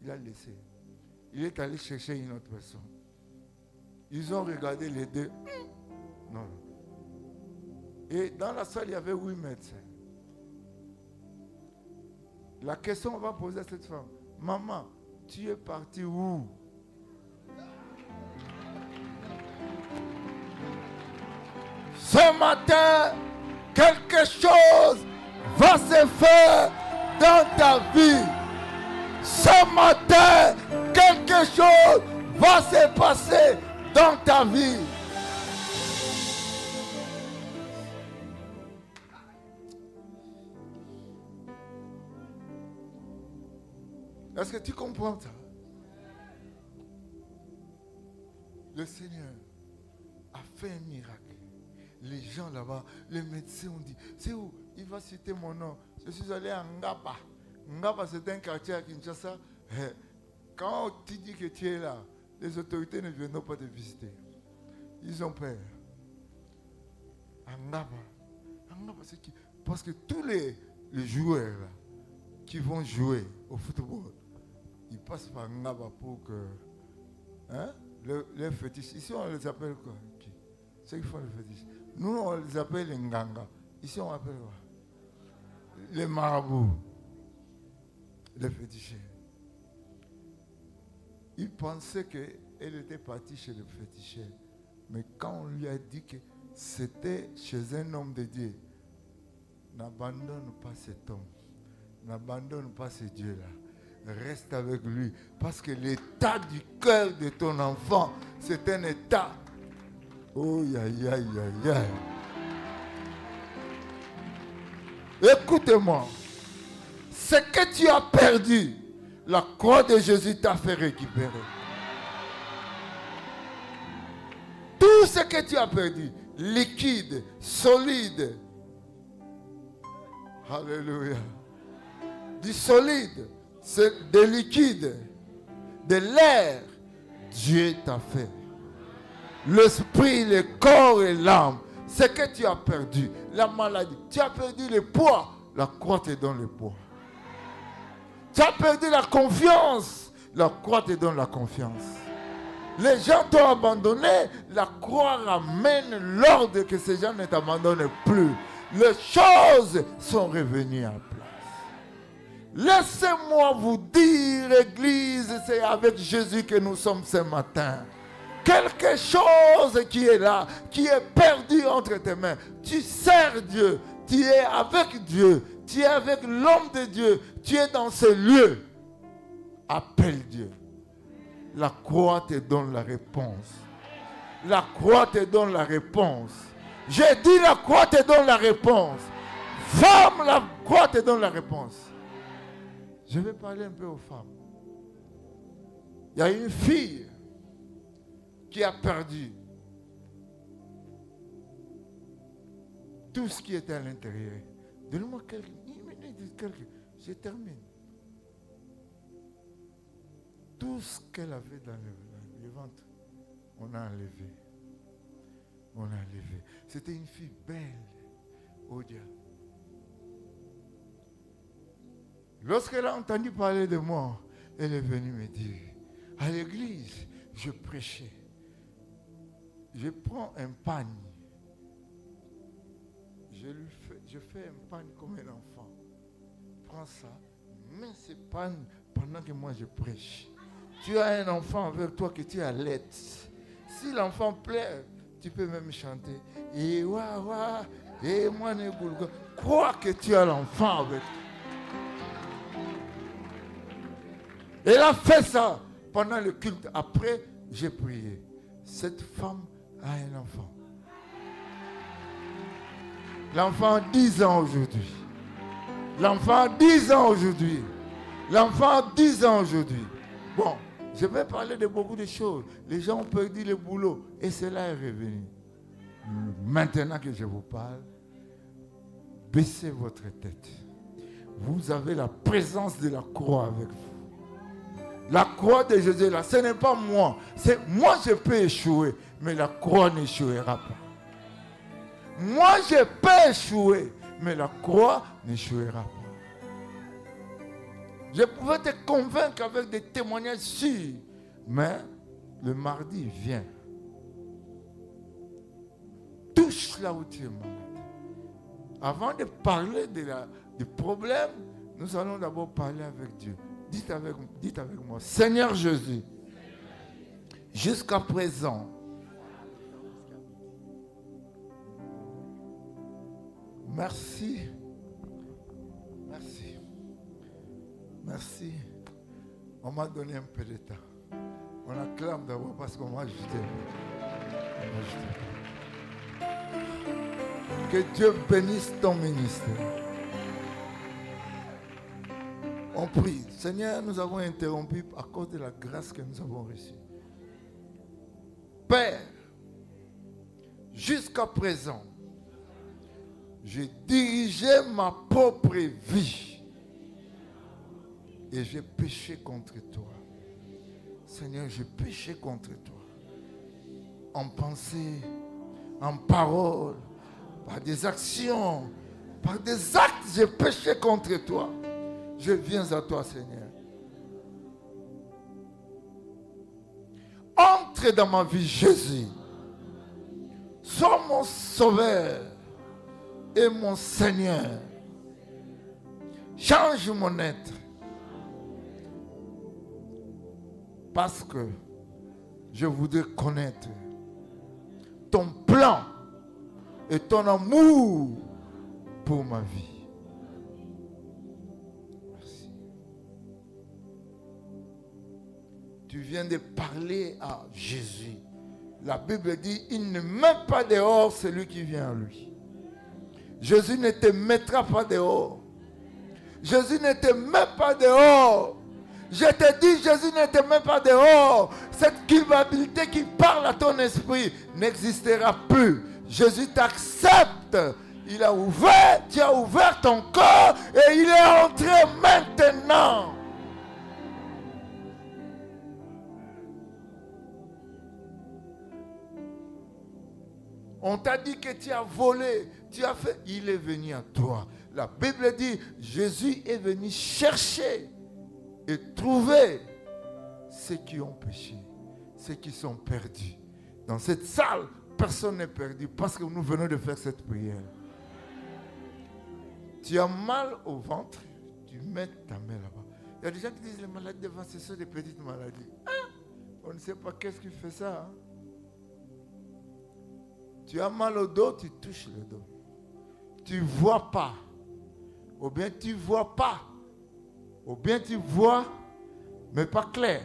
Il a laissé. Il est allé chercher une autre personne. Ils ont regardé les deux. Non. Et dans la salle, il y avait 8 médecins. La question qu'on va poser à cette femme, maman, tu es parti où? Ce matin, quelque chose va se faire dans ta vie. Ce matin, quelque chose va se passer dans ta vie. Est-ce que tu comprends ça? Le Seigneur a fait un miracle. Les gens là-bas, les médecins ont dit, c'est où? Il va citer mon nom. Je suis allé à Ngaba. Ngaba, c'est un quartier à Kinshasa. Quand tu dis que tu es là, les autorités ne viennent pas te visiter. Ils ont peur. À Ngaba. Ngaba, c'est qui? Parce que tous les joueurs là, qui vont jouer au football, ils passent par Ngaba pour que... Hein? Les fétiches. Ici, on les appelle quoi? Qui? Ceux qui font les fétiches. Nous, on les appelle les Nganga. Ici, on appelle quoi? Les marabouts. Les féticheurs. Il pensait qu'elle était partie chez le féticheur. Mais quand on lui a dit que c'était chez un homme de Dieu, n'abandonne pas cet homme. N'abandonne pas ce Dieu-là. Reste avec lui. Parce que l'état du cœur de ton enfant, c'est un état. Oh, aïe, aïe, aïe, aïe. Écoute-moi. Ce que tu as perdu, la croix de Jésus t'a fait récupérer. Tout ce que tu as perdu, liquide, solide. Alléluia. Du solide, c'est de liquide, de l'air, Dieu t'a fait. L'esprit, le corps et l'âme, ce que tu as perdu, la maladie, tu as perdu le poids, la croix te donne le poids. Tu as perdu la confiance, la croix te donne la confiance. Les gens t'ont abandonné, la croix ramène l'ordre que ces gens ne t'abandonnent plus. Les choses sont revenues en place. Laissez-moi vous dire, Église, c'est avec Jésus que nous sommes ce matin. Quelque chose qui est là, qui est perdu entre tes mains. Tu sers Dieu, tu es avec Dieu, tu es avec l'homme de Dieu, tu es dans ce lieu. Appelle Dieu. La croix te donne la réponse. La croix te donne la réponse. J'ai dit la croix te donne la réponse. Femme, la croix te donne la réponse. Je vais parler un peu aux femmes. Il y a une fille qui a perdu tout ce qui était à l'intérieur. Donne-moi une minute, je termine. Tout ce qu'elle avait dans le ventre, on a enlevé. On a enlevé. C'était une fille belle. Oh Dieu. Lorsqu'elle a entendu parler de moi, elle est venue me dire, à l'église, je prêchais. Je prends un pagne. Je fais un pagne comme un enfant. Prends ça, mets ce pagne pendant que moi je prêche. Tu as un enfant avec toi que tu allaites. Si l'enfant pleure, tu peux même chanter. Et wa, et moi ne goulga. Crois que tu as l'enfant avec toi. Elle a fait ça pendant le culte. Après, j'ai prié. Cette femme a un enfant. L'enfant a 10 ans aujourd'hui. L'enfant a 10 ans aujourd'hui. L'enfant a 10 ans aujourd'hui. Bon, je vais parler de beaucoup de choses. Les gens ont perdu le boulot et cela est revenu. Maintenant que je vous parle, baissez votre tête. Vous avez la présence de la croix avec vous. La croix de Jésus là, ce n'est pas moi. C'est moi je peux échouer, mais la croix n'échouera pas. Moi je peux échouer, mais la croix n'échouera pas. Je pouvais te convaincre avec des témoignages sûrs, mais le mardi vient. Touche là où tu es malade. Avant de parler du problème, nous allons d'abord parler avec Dieu. Dites avec moi, Seigneur Jésus, jusqu'à présent, merci, merci, merci. On m'a donné un peu de temps. On acclame d'abord parce qu'on m'a ajouté. Que Dieu bénisse ton ministère. On prie. Seigneur, nous avons interrompu à cause de la grâce que nous avons reçue. Père, jusqu'à présent, j'ai dirigé ma propre vie et j'ai péché contre toi. Seigneur, j'ai péché contre toi. En pensée, en parole, par des actions, par des actes, j'ai péché contre toi. Je viens à toi, Seigneur. Entre dans ma vie, Jésus. Sois mon sauveur et mon Seigneur. Change mon être. Parce que je voudrais connaître ton plan et ton amour pour ma vie. Merci. Tu viens de parler à Jésus. La Bible dit, il ne met pas dehors celui qui vient à lui. Jésus ne te mettra pas dehors. Jésus ne te met pas dehors. Je te dis, Jésus ne te met pas dehors. Cette culpabilité qui parle à ton esprit n'existera plus. Jésus t'accepte. Il a ouvert, tu as ouvert ton corps et il est entré maintenant. On t'a dit que tu as volé, tu as fait, il est venu à toi. La Bible dit, Jésus est venu chercher et trouver ceux qui ont péché, ceux qui sont perdus. Dans cette salle, personne n'est perdu parce que nous venons de faire cette prière. Tu as mal au ventre, tu mets ta main là-bas. Il y a des gens qui disent les maladies de ventre, ce sont des petites maladies. Hein? On ne sait pas qu'est-ce qui fait ça. Hein? Tu as mal au dos, tu touches le dos. Tu ne vois pas. Ou bien tu ne vois pas. Ou bien tu vois, mais pas clair.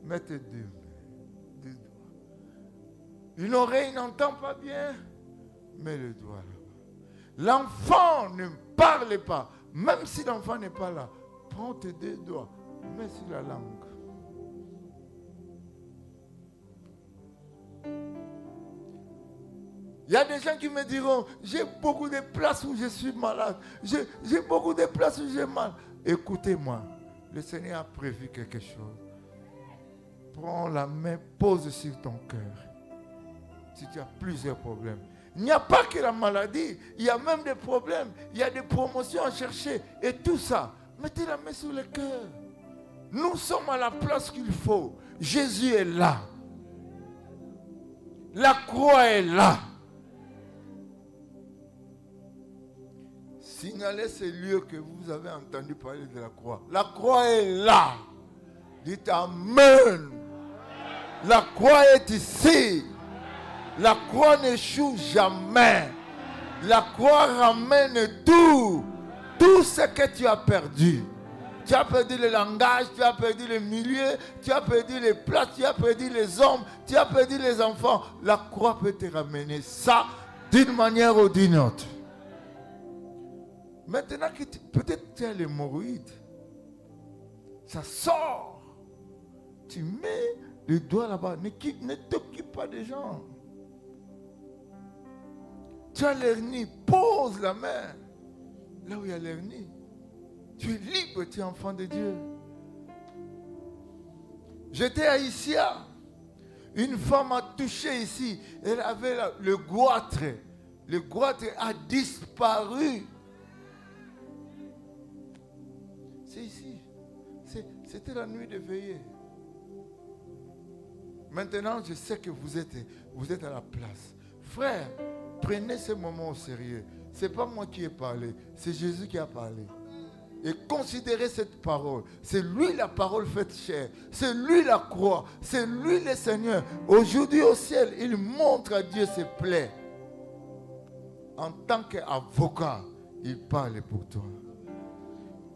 Mets tes deux doigts. Une oreille n'entend pas bien. Mets le doigt là-bas. L'enfant ne parle pas. Même si l'enfant n'est pas là, prends tes deux doigts. Mets sur la langue. Il y a des gens qui me diront, j'ai beaucoup de places où je suis malade. J'ai beaucoup de places où j'ai mal. Écoutez-moi, le Seigneur a prévu quelque chose. Prends la main, pose sur ton cœur. Si tu as plusieurs problèmes. Il n'y a pas que la maladie, il y a même des problèmes. Il y a des promotions à chercher. Et tout ça, mettez la main sur le cœur. Nous sommes à la place qu'il faut. Jésus est là. La croix est là. Signalez ces lieux que vous avez entendu parler de la croix. La croix est là. Dites Amen. La croix est ici. La croix n'échoue jamais. La croix ramène tout. Tout ce que tu as perdu. Tu as perdu le langage, tu as perdu le milieu, tu as perdu les places, tu as perdu les hommes, tu as perdu les enfants. La croix peut te ramener ça d'une manière ou d'une autre. Maintenant que peut-être tu as l'hémorroïde, ça sort. Tu mets le doigt là-bas. Ne t'occupe pas des gens. Tu as l'hernie, pose la main là où il y a l'hernie. Tu es libre, tu es enfant de Dieu. J'étais à Issia. Une femme a touché ici. Elle avait le goitre. Le goitre a disparu. C'est ici. C'était la nuit de veillée. Maintenant, je sais que vous êtes à la place. Frère, prenez ce moment au sérieux. Ce n'est pas moi qui ai parlé. C'est Jésus qui a parlé. Et considérez cette parole. C'est lui la parole faite chair. C'est lui la croix. C'est lui le Seigneur. Aujourd'hui au ciel, il montre à Dieu ses plaies. En tant qu'avocat, il parle pour toi.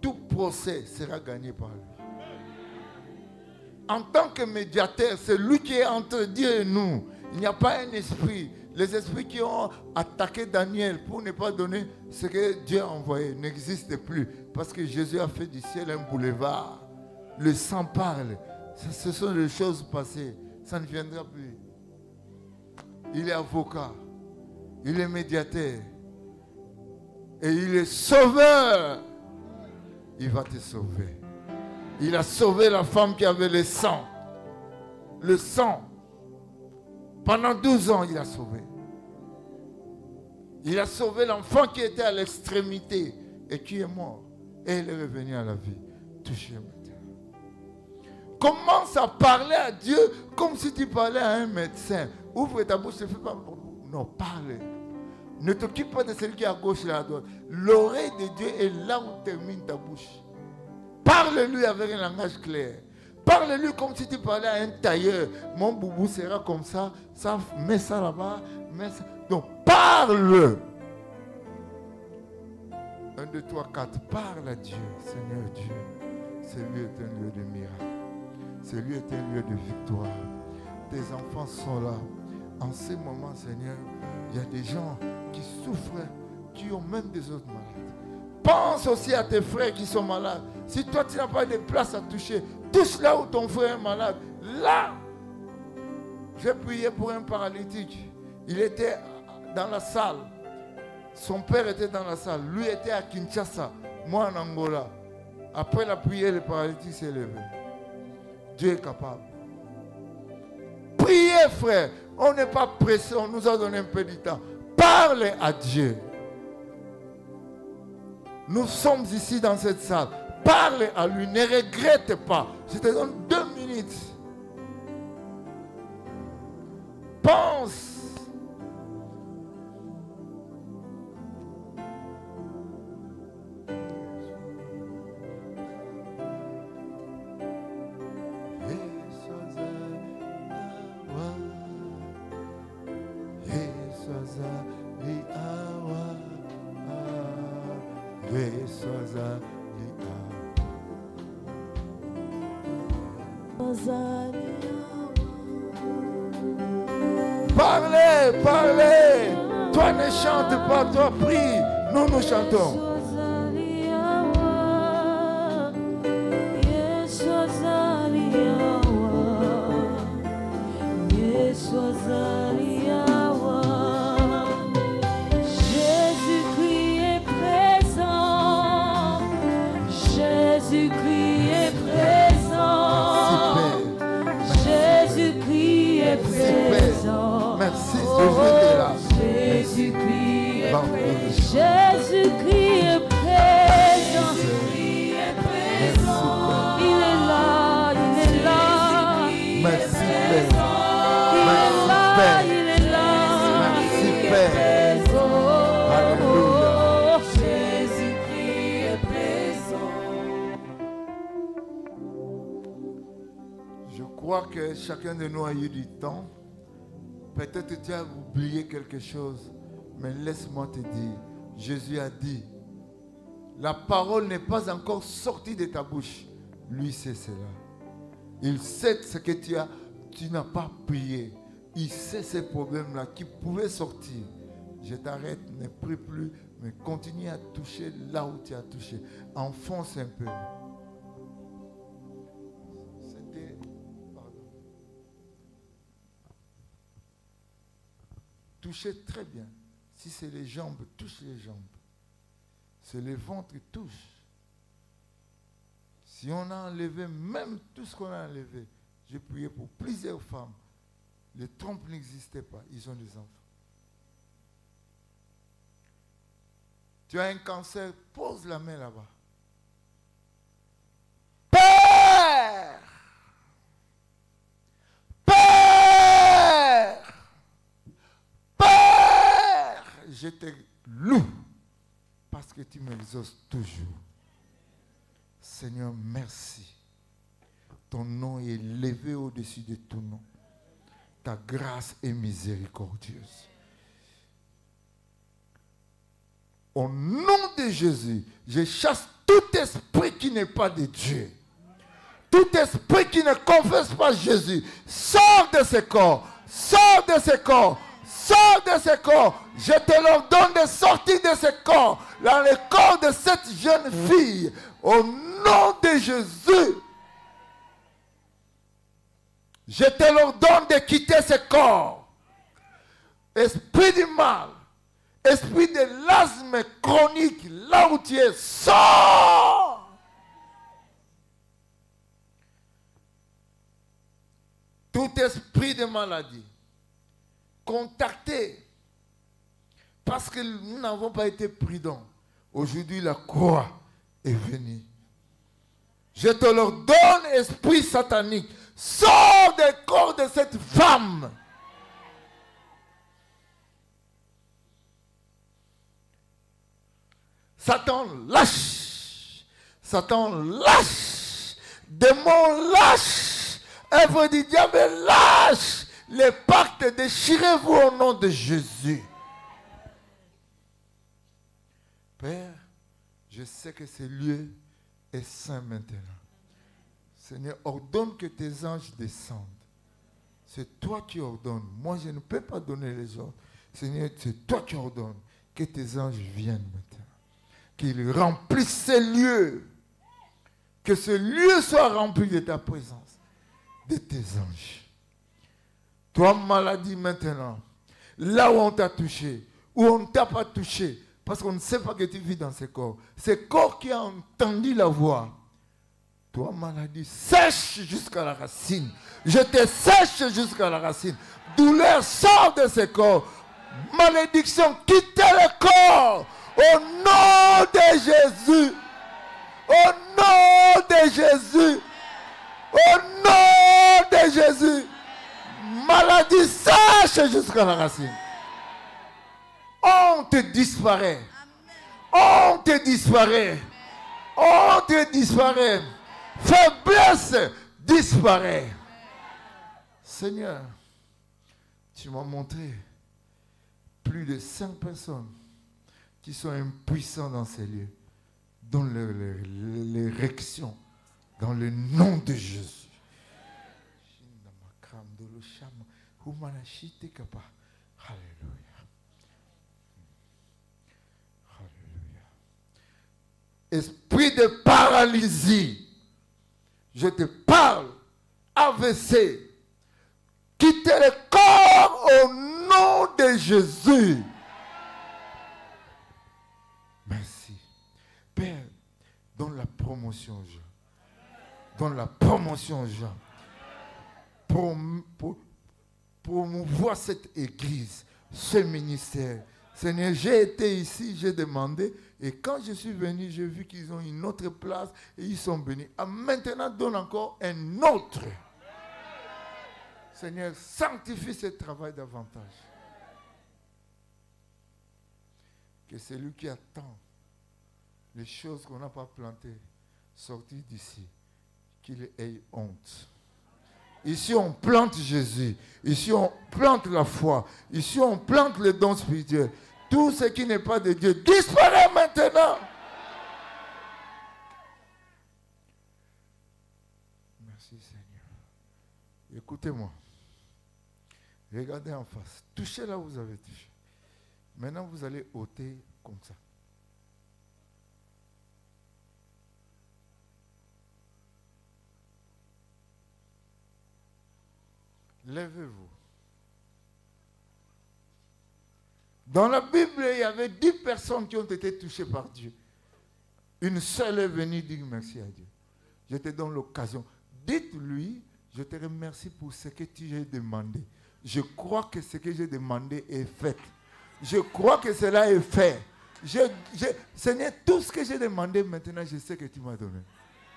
Tout procès sera gagné par lui. En tant que médiateur, c'est lui qui est entre Dieu et nous. Il n'y a pas un esprit. Les esprits qui ont attaqué Daniel pour ne pas donner ce que Dieu a envoyé n'existent plus. Parce que Jésus a fait du ciel un boulevard. Le sang parle. Ce sont des choses passées. Ça ne viendra plus. Il est avocat. Il est médiateur. Et il est sauveur. Il va te sauver. Il a sauvé la femme qui avait le sang. Le sang. Pendant 12 ans, il a sauvé. Il a sauvé l'enfant qui était à l'extrémité et qui est mort. Et il est revenu à la vie. Touché maintenant. Commence à parler à Dieu comme si tu parlais à un médecin. Ouvre ta bouche, ne fais pas. Non, parle. Ne t'occupe pas de celui qui est à gauche et à droite. L'oreille de Dieu est là où termine ta bouche. Parle-lui avec un langage clair. Parle-lui comme si tu parlais à un tailleur. Mon boubou sera comme ça. Ça, mets ça là-bas. Mets ça. Donc, parle. 1, 2, 3, 4. Parle à Dieu, Seigneur Dieu. Ce lieu est un lieu de miracle. Ce lieu est un lieu de victoire. Tes enfants sont là. En ces moments, Seigneur, il y a des gens qui souffrent, qui ont même des autres malades. Pense aussi à tes frères qui sont malades. Si toi, tu n'as pas de place à toucher, touche là où ton frère est malade. Là, j'ai prié pour un paralytique. Il était dans la salle. Son père était dans la salle. Lui était à Kinshasa. Moi en Angola. Après la prière, le paralytique s'est levé. Dieu est capable. Priez, frère. On n'est pas pressé. On nous a donné un peu de temps. Parlez à Dieu. Nous sommes ici dans cette salle. Parle à lui. Ne regrette pas. Je te donne 2 minutes. Pense. Parlez, parlez. Toi ne chante pas, toi prie. Nous, nous chantons. Jésus-Christ est présent. Jésus-Christ est présent. Jésus-Christ est présent. Merci, Jésus est là. Jésus-Christ est présent. Jésus-Christ est présent. Il est là, il est là. Merci, Père. Il est là. Merci, Père. Alléluia. Jésus-Christ est présent. Je crois que chacun de nous a eu du temps. Peut-être tu as oublié quelque chose, mais laisse-moi te dire, Jésus a dit, la parole n'est pas encore sortie de ta bouche. Lui sait cela. Il sait ce que tu n'as pas prié. Il sait ces problèmes-là qui pouvaient sortir. Je t'arrête, ne prie plus, mais continue à toucher là où tu as touché. Enfonce un peu. C'était... Pardon. Touchez très bien. Si c'est les jambes, touche les jambes. C'est le ventre, touche. Si on a enlevé même tout ce qu'on a enlevé, J'ai prié pour plusieurs femmes. Les trompes n'existaient pas. Ils ont des enfants. Tu as un cancer, pose la main là-bas. Père! Père! Père! Je te loue parce que tu m'exauces toujours. Seigneur, merci. Ton nom est élevé au-dessus de tout nom. Ta grâce est miséricordieuse. Au nom de Jésus, je chasse tout esprit qui n'est pas de Dieu. Tout esprit qui ne confesse pas Jésus, sors de ce corps, sors de ce corps, sors de ce corps. Je te l'ordonne de sortir de ce corps, dans le corps de cette jeune fille, au nom de Jésus. Je te l'ordonne de quitter ce corps. Esprit du mal, esprit de l'asthme chronique, là où tu es, sors. Tout esprit de maladie, contacté, parce que nous n'avons pas été prudents. Aujourd'hui, la croix est venue. Je te l'ordonne, esprit satanique, sors du corps de cette femme. Satan lâche. Satan lâche. Démon lâche. Œuvre du diable lâche. Les pactes, déchirez-vous au nom de Jésus. Père, je sais que ce lieu est saint maintenant. Seigneur, ordonne que tes anges descendent. C'est toi qui ordonnes. Moi, je ne peux pas donner les ordres. Seigneur, c'est toi qui ordonnes que tes anges viennent maintenant. Qu'ils remplissent ces lieux. Que ce lieu soit rempli de ta présence, de tes anges. Toi, maladie maintenant, là où on t'a touché, où on ne t'a pas touché, parce qu'on ne sait pas que tu vis dans ce corps. Ce corps qui a entendu la voix. Toi, maladie, sèche jusqu'à la racine. Je te sèche jusqu'à la racine. Douleur, sort de ce corps. Malédiction, quittez le corps. Au nom de Jésus. Au nom de Jésus. Au nom de Jésus. Maladie, sèche jusqu'à la racine. Honte disparaît. Honte disparaît. Honte disparaît. Faiblesse disparaît. Seigneur, tu m'as montré plus de 5 personnes qui sont impuissantes dans ces lieux, dans l'érection, dans le nom de Jésus. Alléluia. Alléluia. Esprit de paralysie, je te parle, AVC, quittez le corps au nom de Jésus. Merci. Père, donne la promotion aux gens. Donne la promotion aux gens. Promouvoir cette église, ce ministère. Seigneur, j'ai été ici, j'ai demandé, et quand je suis venu, j'ai vu qu'ils ont une autre place et ils sont venus. Ah, maintenant, donne encore un autre. Seigneur, sanctifie ce travail davantage. Que celui qui attend les choses qu'on n'a pas plantées, sortir d'ici, qu'il ait honte. Ici, on plante Jésus. Ici, on plante la foi. Ici, on plante les dons spirituels. Tout ce qui n'est pas de Dieu disparaît maintenant. Merci, Seigneur. Écoutez-moi. Regardez en face. Touchez là où vous avez touché. Maintenant, vous allez ôter comme ça. Levez-vous. Dans la Bible, il y avait 10 personnes qui ont été touchées par Dieu. Une seule est venue dire merci à Dieu. Je te donne l'occasion. Dites-lui Je te remercie pour ce que tu as demandé. Je crois que ce que j'ai demandé est fait. Je crois que cela est fait. Seigneur, tout ce que j'ai demandé, maintenant, je sais que tu m'as donné.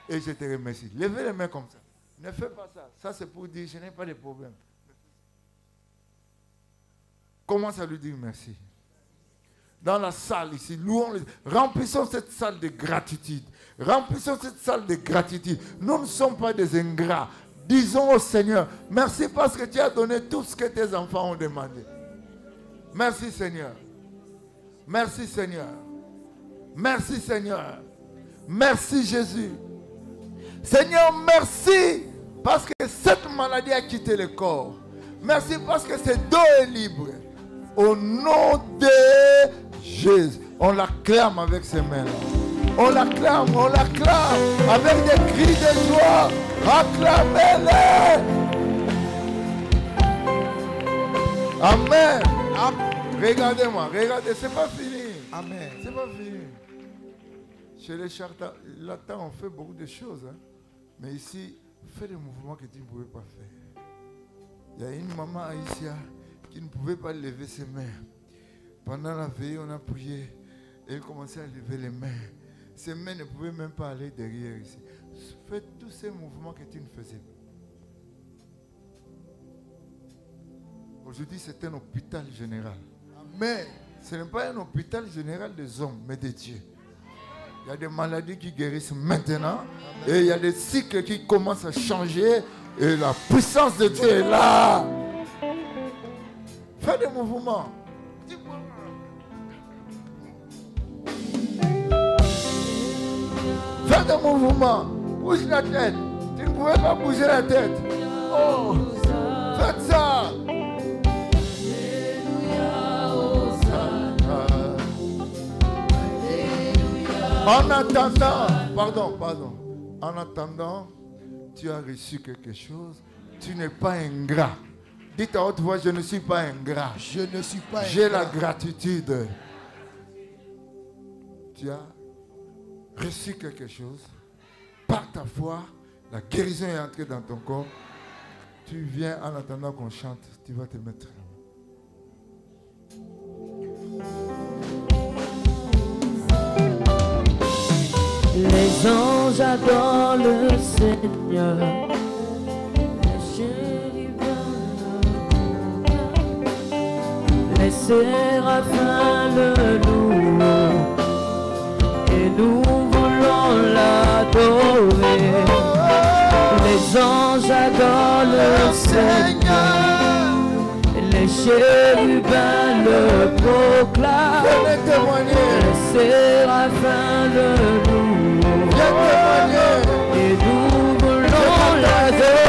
Et je te remercie. Levez les mains comme ça. Ne fais pas ça. Ça, c'est pour dire, je n'ai pas de problème. Commence à lui dire merci. Dans la salle ici, remplissons cette salle de gratitude. Remplissons cette salle de gratitude. Nous ne sommes pas des ingrats. Disons au Seigneur, merci parce que tu as donné tout ce que tes enfants ont demandé. Merci Seigneur. Merci Seigneur. Merci Seigneur. Merci Jésus. Seigneur, merci parce que cette maladie a quitté le corps. Merci parce que ce dos est libre. Au nom de Jésus, on l'acclame avec ses mains. On l'acclame avec des cris de joie. Acclamez-le. Amen. Regardez-moi, regardez, c'est pas fini. Amen. C'est pas fini. Chez les charlatans, on fait beaucoup de choses. Hein. Mais ici, fais des mouvements que tu ne pouvais pas faire. Il y a une maman ici qui ne pouvait pas lever ses mains. Pendant la veille, on a prié. Elle commençait à lever les mains. Ses mains ne pouvaient même pas aller derrière ici. Fais tous ces mouvements que tu ne faisais pas. Aujourd'hui, c'est un hôpital général. Mais ce n'est pas un hôpital général des hommes, mais des dieux. Il y a des maladies qui guérissent maintenant. Et il y a des cycles qui commencent à changer. Et la puissance de Dieu est là. Fais des mouvements. Fais des mouvements. Bouge la tête. Tu ne pouvais pas bouger la tête. Oh, faites ça. En attendant, en attendant, tu as reçu quelque chose. Tu n'es pas ingrat. Dites à haute voix, je ne suis pas ingrat. Je ne suis pas ingrat. J'ai la gratitude. Tu as reçu quelque chose. Par ta foi, la guérison est entrée dans ton corps. Tu viens en attendant qu'on chante. Tu vas te mettre là. Les anges adorent le Seigneur. Les chérubins, les séraphins le louent. Et nous voulons l'adorer. Les anges adorent le Seigneur. Les chérubins le proclament. Les séraphins le louent. Et nous voulons l'adorer.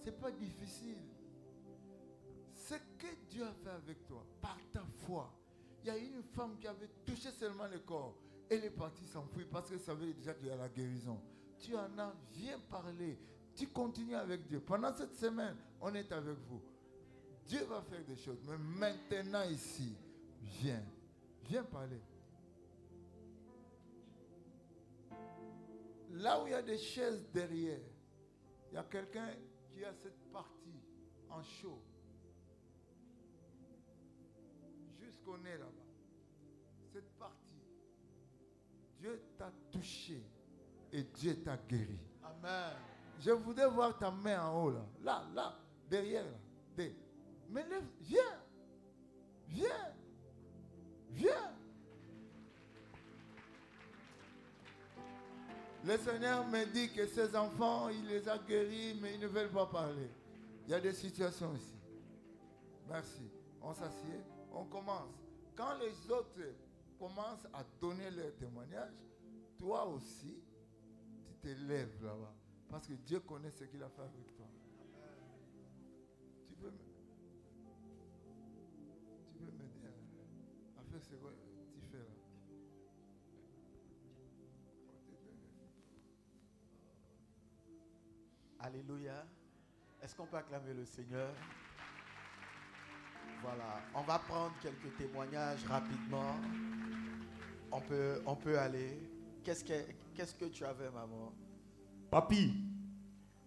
C'est pas difficile. Ce que Dieu a fait avec toi, par ta foi. Il y a une femme qui avait touché seulement le corps. Elle est partie s'enfuir parce qu'elle savait déjà qu'il y a la guérison. Tu en as, viens parler. tu continues avec Dieu. Pendant cette semaine, on est avec vous. Dieu va faire des choses. Mais maintenant ici, viens. Viens parler. Là où il y a des chaises derrière, il y a quelqu'un qui a cette partie en chaud. Jusqu'au nez là-bas. Cette partie. Dieu t'a touché et Dieu t'a guéri. Amen. Je voudrais voir ta main en haut là. Là, derrière là. Mais lève, viens. Le Seigneur me dit que ses enfants, il les a guéris, mais ils ne veulent pas parler. Il y a des situations ici. Merci. On s'assied, on commence. Quand les autres commencent à donner leur témoignage, toi aussi, tu te lèves là-bas. Parce que Dieu connaît ce qu'il a fait avec toi. Tu peux m'aider à faire ce que tu fais là. Alléluia. Est-ce qu'on peut acclamer le Seigneur? Voilà. On va prendre quelques témoignages rapidement. On peut aller. Qu'est-ce que tu avais, maman? Papi,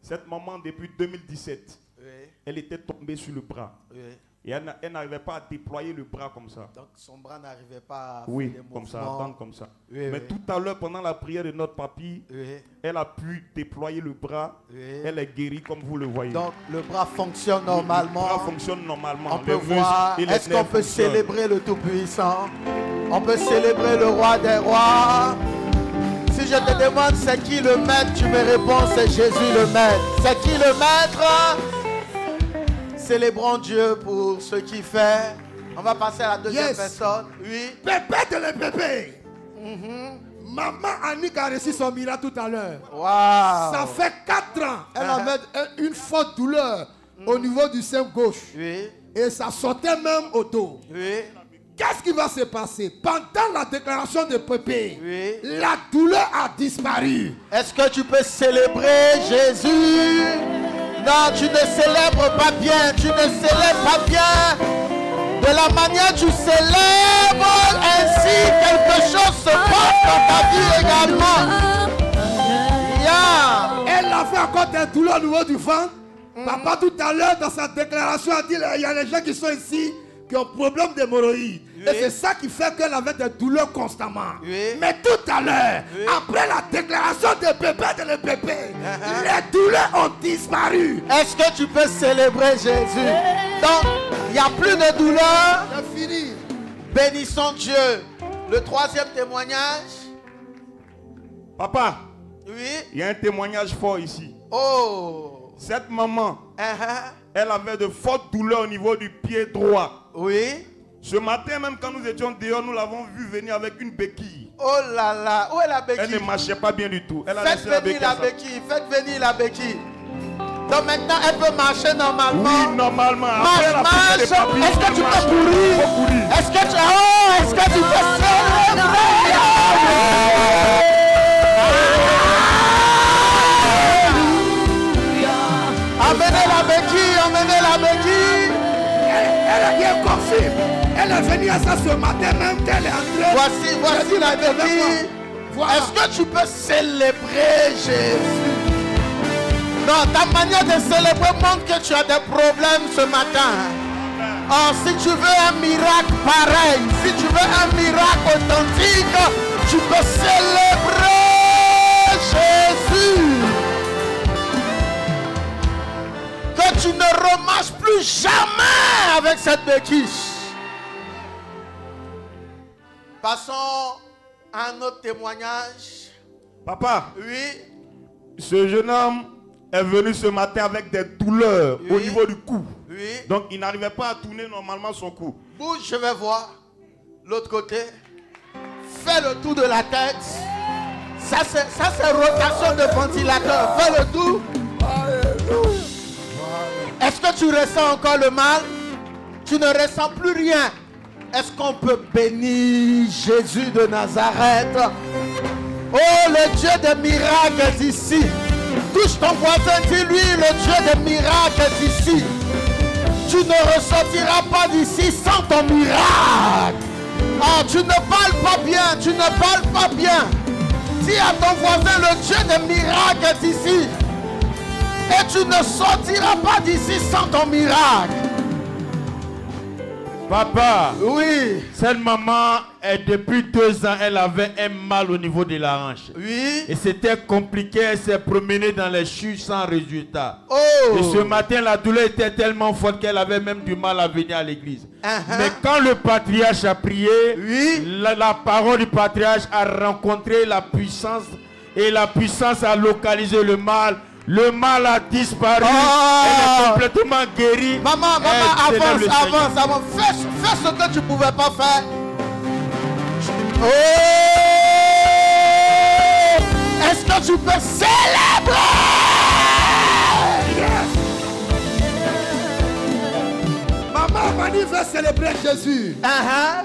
cette maman depuis 2017, Oui. elle était tombée sur le bras. Oui. Et elle n'arrivait pas à déployer le bras comme ça. Donc son bras n'arrivait pas à Oui, faire les comme ça, à mouvements. tendre comme ça. Oui, Mais oui. tout à l'heure, pendant la prière de notre papy, Oui. elle a pu déployer le bras. Oui. Elle est guérie comme vous le voyez. Donc le bras fonctionne normalement. Le bras fonctionne normalement. On peut Les muscles voir. et les Est-ce qu'on nerfs peut fonctionnent. célébrer le Tout-Puissant? On peut célébrer le Roi des Rois. Si je te demande c'est qui le maître, tu me réponds c'est Jésus le maître. C'est qui le maître? Célébrons Dieu pour ce qu'il fait. On va passer à la deuxième Yes. personne. Oui. Pépé de le bébé. Maman Annick a reçu son miracle tout à l'heure. Waouh. Ça fait 4 ans. Elle avait une forte douleur au niveau du sein gauche. Oui. Et ça sortait même au dos. Oui. Qu'est-ce qui va se passer? Pendant la déclaration de Pépé, Oui. la douleur a disparu. Est-ce que tu peux célébrer Jésus? Non, tu ne célèbres pas bien. Tu ne célèbres pas bien. De la manière tu célèbres, ainsi quelque chose se passe dans ta vie également. Yeah. Elle a fait encore des douleurs au niveau du ventre. Papa tout à l'heure dans sa déclaration a dit il y a des gens qui sont ici qui ont problème d'hémorroïdes. Oui. Et c'est ça qui fait qu'elle avait des douleurs constamment. Oui. Mais tout à l'heure, Oui. après la déclaration de bébé de le bébé, les douleurs ont disparu. Est-ce que tu peux célébrer Jésus? Donc, il n'y a plus de douleur. C'est fini. Bénissons Dieu. Le troisième témoignage. Papa, Oui. il y a un témoignage fort ici. Oh. Cette maman, Uh-huh. elle avait de fortes douleurs au niveau du pied droit. Oui. Ce matin, même quand nous étions dehors, nous l'avons vu venir avec une béquille. Oh là là. Où est la béquille? Elle ne marchait pas bien du tout. Elle a Faites laissé la venir béquille. la à sa- béquille. Faites venir la béquille. Donc maintenant, elle peut marcher normalement. Oui, normalement. Après la Marche, prière des marche. papilles, Est-ce que elle tu marche. peux courir? Il faut courir. Est-ce que tu... Oh, est-ce que tu peux Amenez la béquille, amenez la béquille. Elle est confirme. Elle est venue à ça ce matin même qu'elle est entrée. Voici la béquille. Voilà. Est-ce que tu peux célébrer Jésus? Non, ta manière de célébrer montre que tu as des problèmes ce matin. Oh, si tu veux un miracle pareil, si tu veux un miracle authentique, tu peux célébrer Jésus. Que tu ne remarches plus jamais avec cette béquille. Passons à un autre témoignage. Papa, Oui. ce jeune homme est venu ce matin avec des douleurs au Oui. niveau du cou. Oui. Donc il n'arrivait pas à tourner normalement son cou. Bouge, je vais voir. L'autre côté. Fais le tour de la tête. Ça c'est rotation de ventilateur. Fais le tour. Est-ce que tu ressens encore le mal? Tu ne ressens plus rien. Est-ce qu'on peut bénir Jésus de Nazareth? Oh, le Dieu des miracles est ici. Touche ton voisin, dis-lui, le Dieu des miracles est ici. Tu ne ressortiras pas d'ici sans ton miracle. Ah, tu ne parles pas bien, tu ne parles pas bien. Dis à ton voisin, le Dieu des miracles est ici. Et tu ne sortiras pas d'ici sans ton miracle. Papa, Oui. cette maman, depuis 2 ans, elle avait un mal au niveau de la hanche. Oui. Et c'était compliqué, elle s'est promenée dans les chutes sans résultat. Oh. Et ce matin, la douleur était tellement forte qu'elle avait même du mal à venir à l'église. Mais quand le patriarche a prié, Oui. la parole du patriarche a rencontré la puissance et la puissance a localisé le mal. Le mal a disparu. Elle est complètement guérie. Maman, Elle célèbre avance, le Seigneur. avance. Fais ce que tu ne pouvais pas faire. Oh! Est-ce que tu peux célébrer? Maman Mani veut célébrer Jésus.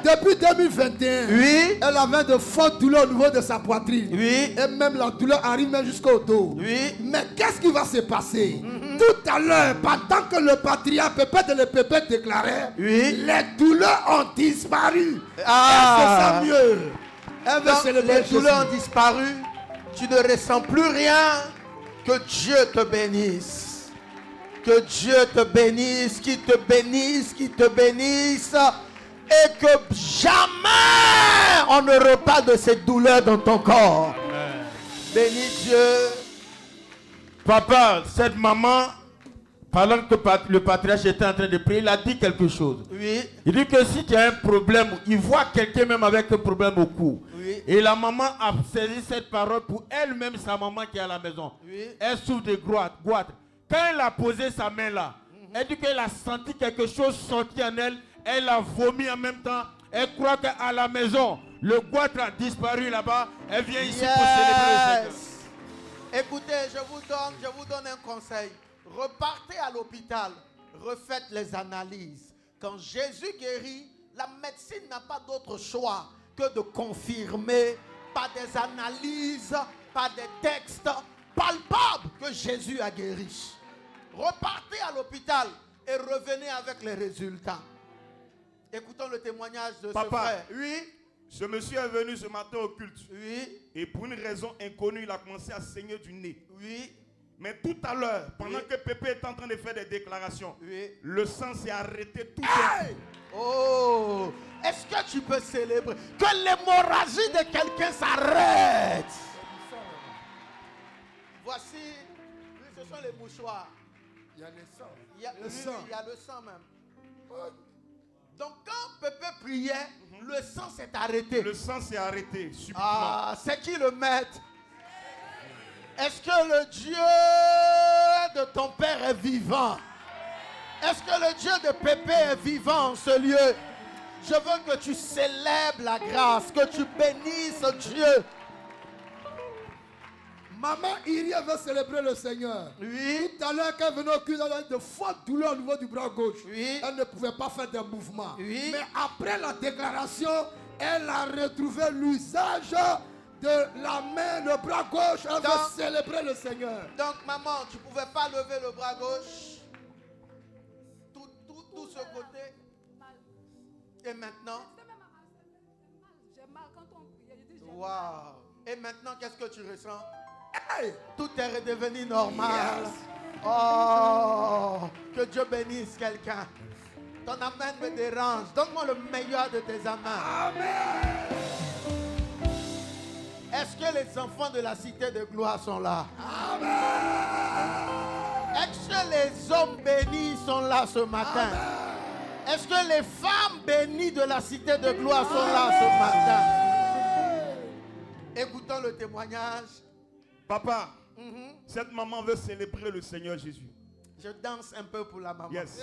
Depuis 2021, Oui. elle avait de fortes douleurs au niveau de sa poitrine. Oui. Et même la douleur arrive même jusqu'au dos. Oui. Mais qu'est-ce qui va se passer? Tout à l'heure, pendant que le patriarche Pépé de le Pépé déclarait, Oui. les douleurs ont disparu. Ah. Elle se sent mieux. Elle veut Donc, célébrer les douleurs Jésus. ont disparu. Tu ne ressens plus rien. Que Dieu te bénisse. Que Dieu te bénisse, qu'il te bénisse, qu'il te bénisse. Et que jamais on ne reparle de cette douleur dans ton corps. Bénis Dieu. Papa, cette maman, pendant que le patriarche était en train de prier, il a dit quelque chose. Oui. Il dit que si tu as un problème, il voit quelqu'un même avec un problème au cou. Oui. Et la maman a saisi cette parole pour elle-même, sa maman qui est à la maison. Oui. Elle souffre de goitre. Quand elle a posé sa main là, elle dit qu'elle a senti quelque chose sortir en elle. Elle a vomi en même temps. Elle croit qu'à la maison, le goitre a disparu là-bas. Elle vient ici pour célébrer le Seigneur. Écoutez, je vous donne un conseil. Repartez à l'hôpital, refaites les analyses. Quand Jésus guérit, la médecine n'a pas d'autre choix que de confirmer par des analyses, par des textes palpables que Jésus a guéri. Repartez à l'hôpital et revenez avec les résultats. Écoutons le témoignage de Papa. ce frère. Oui, Ce monsieur est venu ce matin au culte. oui, Et pour une raison inconnue, il a commencé à saigner du nez. oui, Mais tout à l'heure, pendant Oui. que Pépé est en train de faire des déclarations, oui. le sang s'est arrêté tout Hey! Oh, est-ce que tu peux célébrer que l'hémorragie de quelqu'un s'arrête? Voici, oui, ce sont les mouchoirs. Il y a les sangs. Il y a Le oui, sang. il y a le sang même. Donc quand Pépé priait, le sang s'est arrêté. Le sang s'est arrêté subitement. Ah, c'est qui le maître? Est-ce que le Dieu de ton père est vivant? Est-ce que le Dieu de Pépé est vivant en ce lieu? Je veux que tu célèbres la grâce, que tu bénisses Dieu. Maman Iria veut célébrer le Seigneur. Oui, Tout à l'heure, quand elle venait au culte, elle avait de fortes douleurs au niveau du bras gauche. Oui. Elle ne pouvait pas faire des mouvements. Oui. Mais après la déclaration, elle a retrouvé l'usage de la main, le bras gauche. Elle Donc- veut célébrer le Seigneur. donc maman, tu ne pouvais pas lever le bras gauche. Tout ce côté. Et maintenant, J'ai mal quand on prie. Je dis, j'ai mal. waouh. Et maintenant, qu'est-ce que tu ressens? Hey! Tout est redevenu normal. Oh, que Dieu bénisse quelqu'un. Ton amen me dérange. Donne-moi le meilleur de tes amens. Est-ce que les enfants de la cité de gloire sont là? Est-ce que les hommes bénis sont là ce matin? Est-ce que les femmes bénies de la cité de gloire sont là ce matin? Écoutons le témoignage. Papa, cette maman veut célébrer le Seigneur Jésus. Je danse un peu pour la maman. Yes.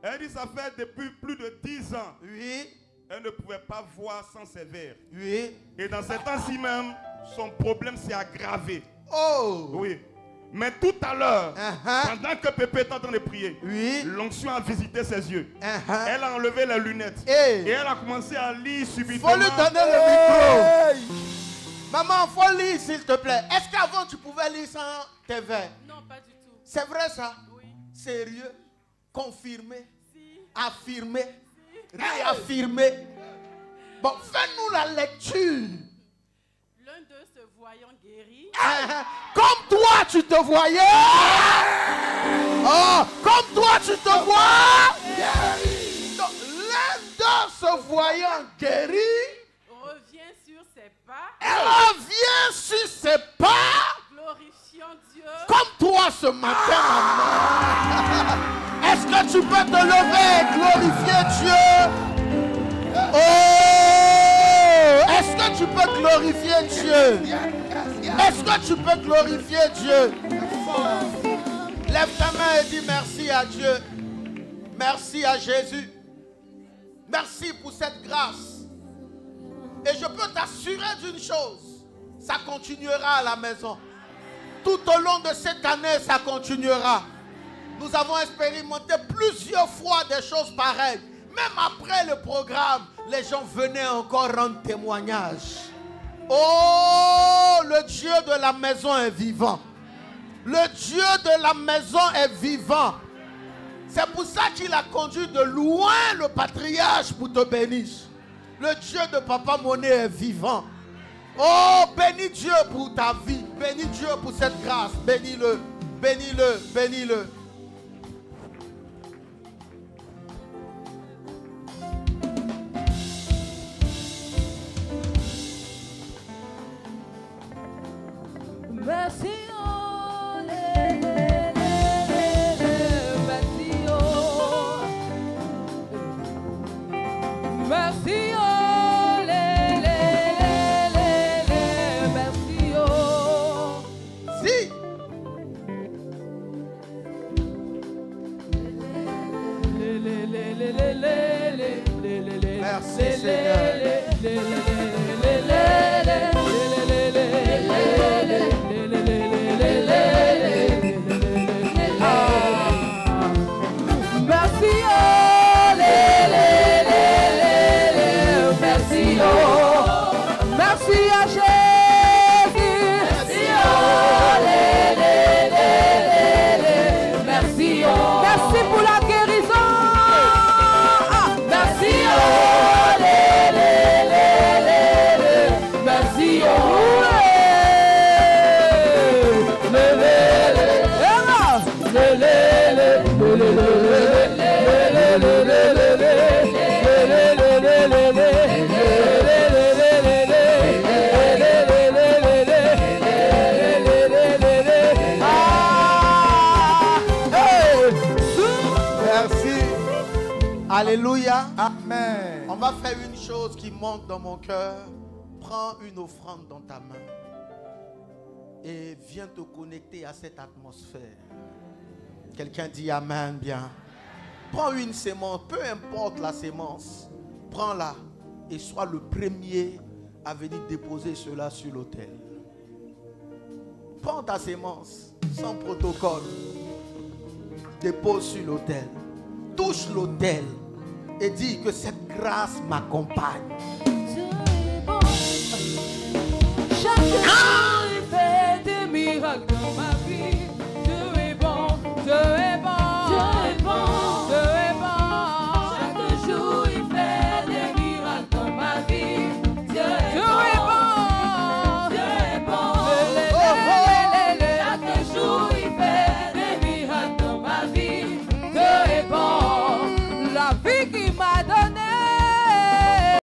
Elle dit ça fait depuis plus de 10 ans. Oui, Elle ne pouvait pas voir sans ses verres. oui. Et dans ces temps-ci même, son problème s'est aggravé. Oh! Oui. Mais tout à l'heure, Uh-huh. pendant que Pépé est en train de prier, Oui. l'onction a visité ses yeux. Uh-huh. Elle a enlevé les lunettes. Hey. Et elle a commencé à lire subitement. Faut lui donner le micro. Maman, faut lire s'il te plaît. Est-ce qu'avant tu pouvais lire sans tes verres? Non, pas du tout. C'est vrai ça? Oui. Sérieux? Confirmé? Si. Affirmé? Réaffirmé? Bon, fais-nous la lecture. L'un d'eux se voyant guéri. Comme toi tu te voyais. Oh, comme toi tu te vois. Donc, l'un d'eux se voyant guéri. Revient sur ses pas. Elle revient sur ses pas. Glorifiant Dieu. Comme toi ce matin, maman. Est-ce que tu peux te lever et glorifier Dieu? Oh! Est-ce que tu peux glorifier Dieu? Est-ce que tu peux glorifier Dieu? Lève ta main et dis merci à Dieu. Merci à Jésus. Merci pour cette grâce. Et je peux t'assurer d'une chose. Ça continuera à la maison. Tout au long de cette année, ça continuera. Nous avons expérimenté plusieurs fois des choses pareilles. Même après le programme, les gens venaient encore rendre témoignage. Oh, le Dieu de la maison est vivant. Le Dieu de la maison est vivant. C'est pour ça qu'il a conduit de loin le patriarche pour te bénir. Le Dieu de Papa Monet est vivant. Oh, bénis Dieu pour ta vie. Bénis Dieu pour cette grâce. Bénis-le, bénis-le, bénis-le. Merci, oh, merci, oh. Merci, oh, merci, oh. Si. Merci, Merci à Jésus. Merci, merci, merci pour la guérison. Merci, merci, Alléluia. Amen. On va faire une chose qui monte dans mon cœur. Prends une offrande dans ta main et viens te connecter à cette atmosphère. Quelqu'un dit Amen bien. Prends une sémence, peu importe la sémence. Prends-la et sois le premier à venir déposer cela sur l'autel. Prends ta sémence sans protocole. Dépose sur l'autel. Touche l'autel et dis que cette grâce m'accompagne.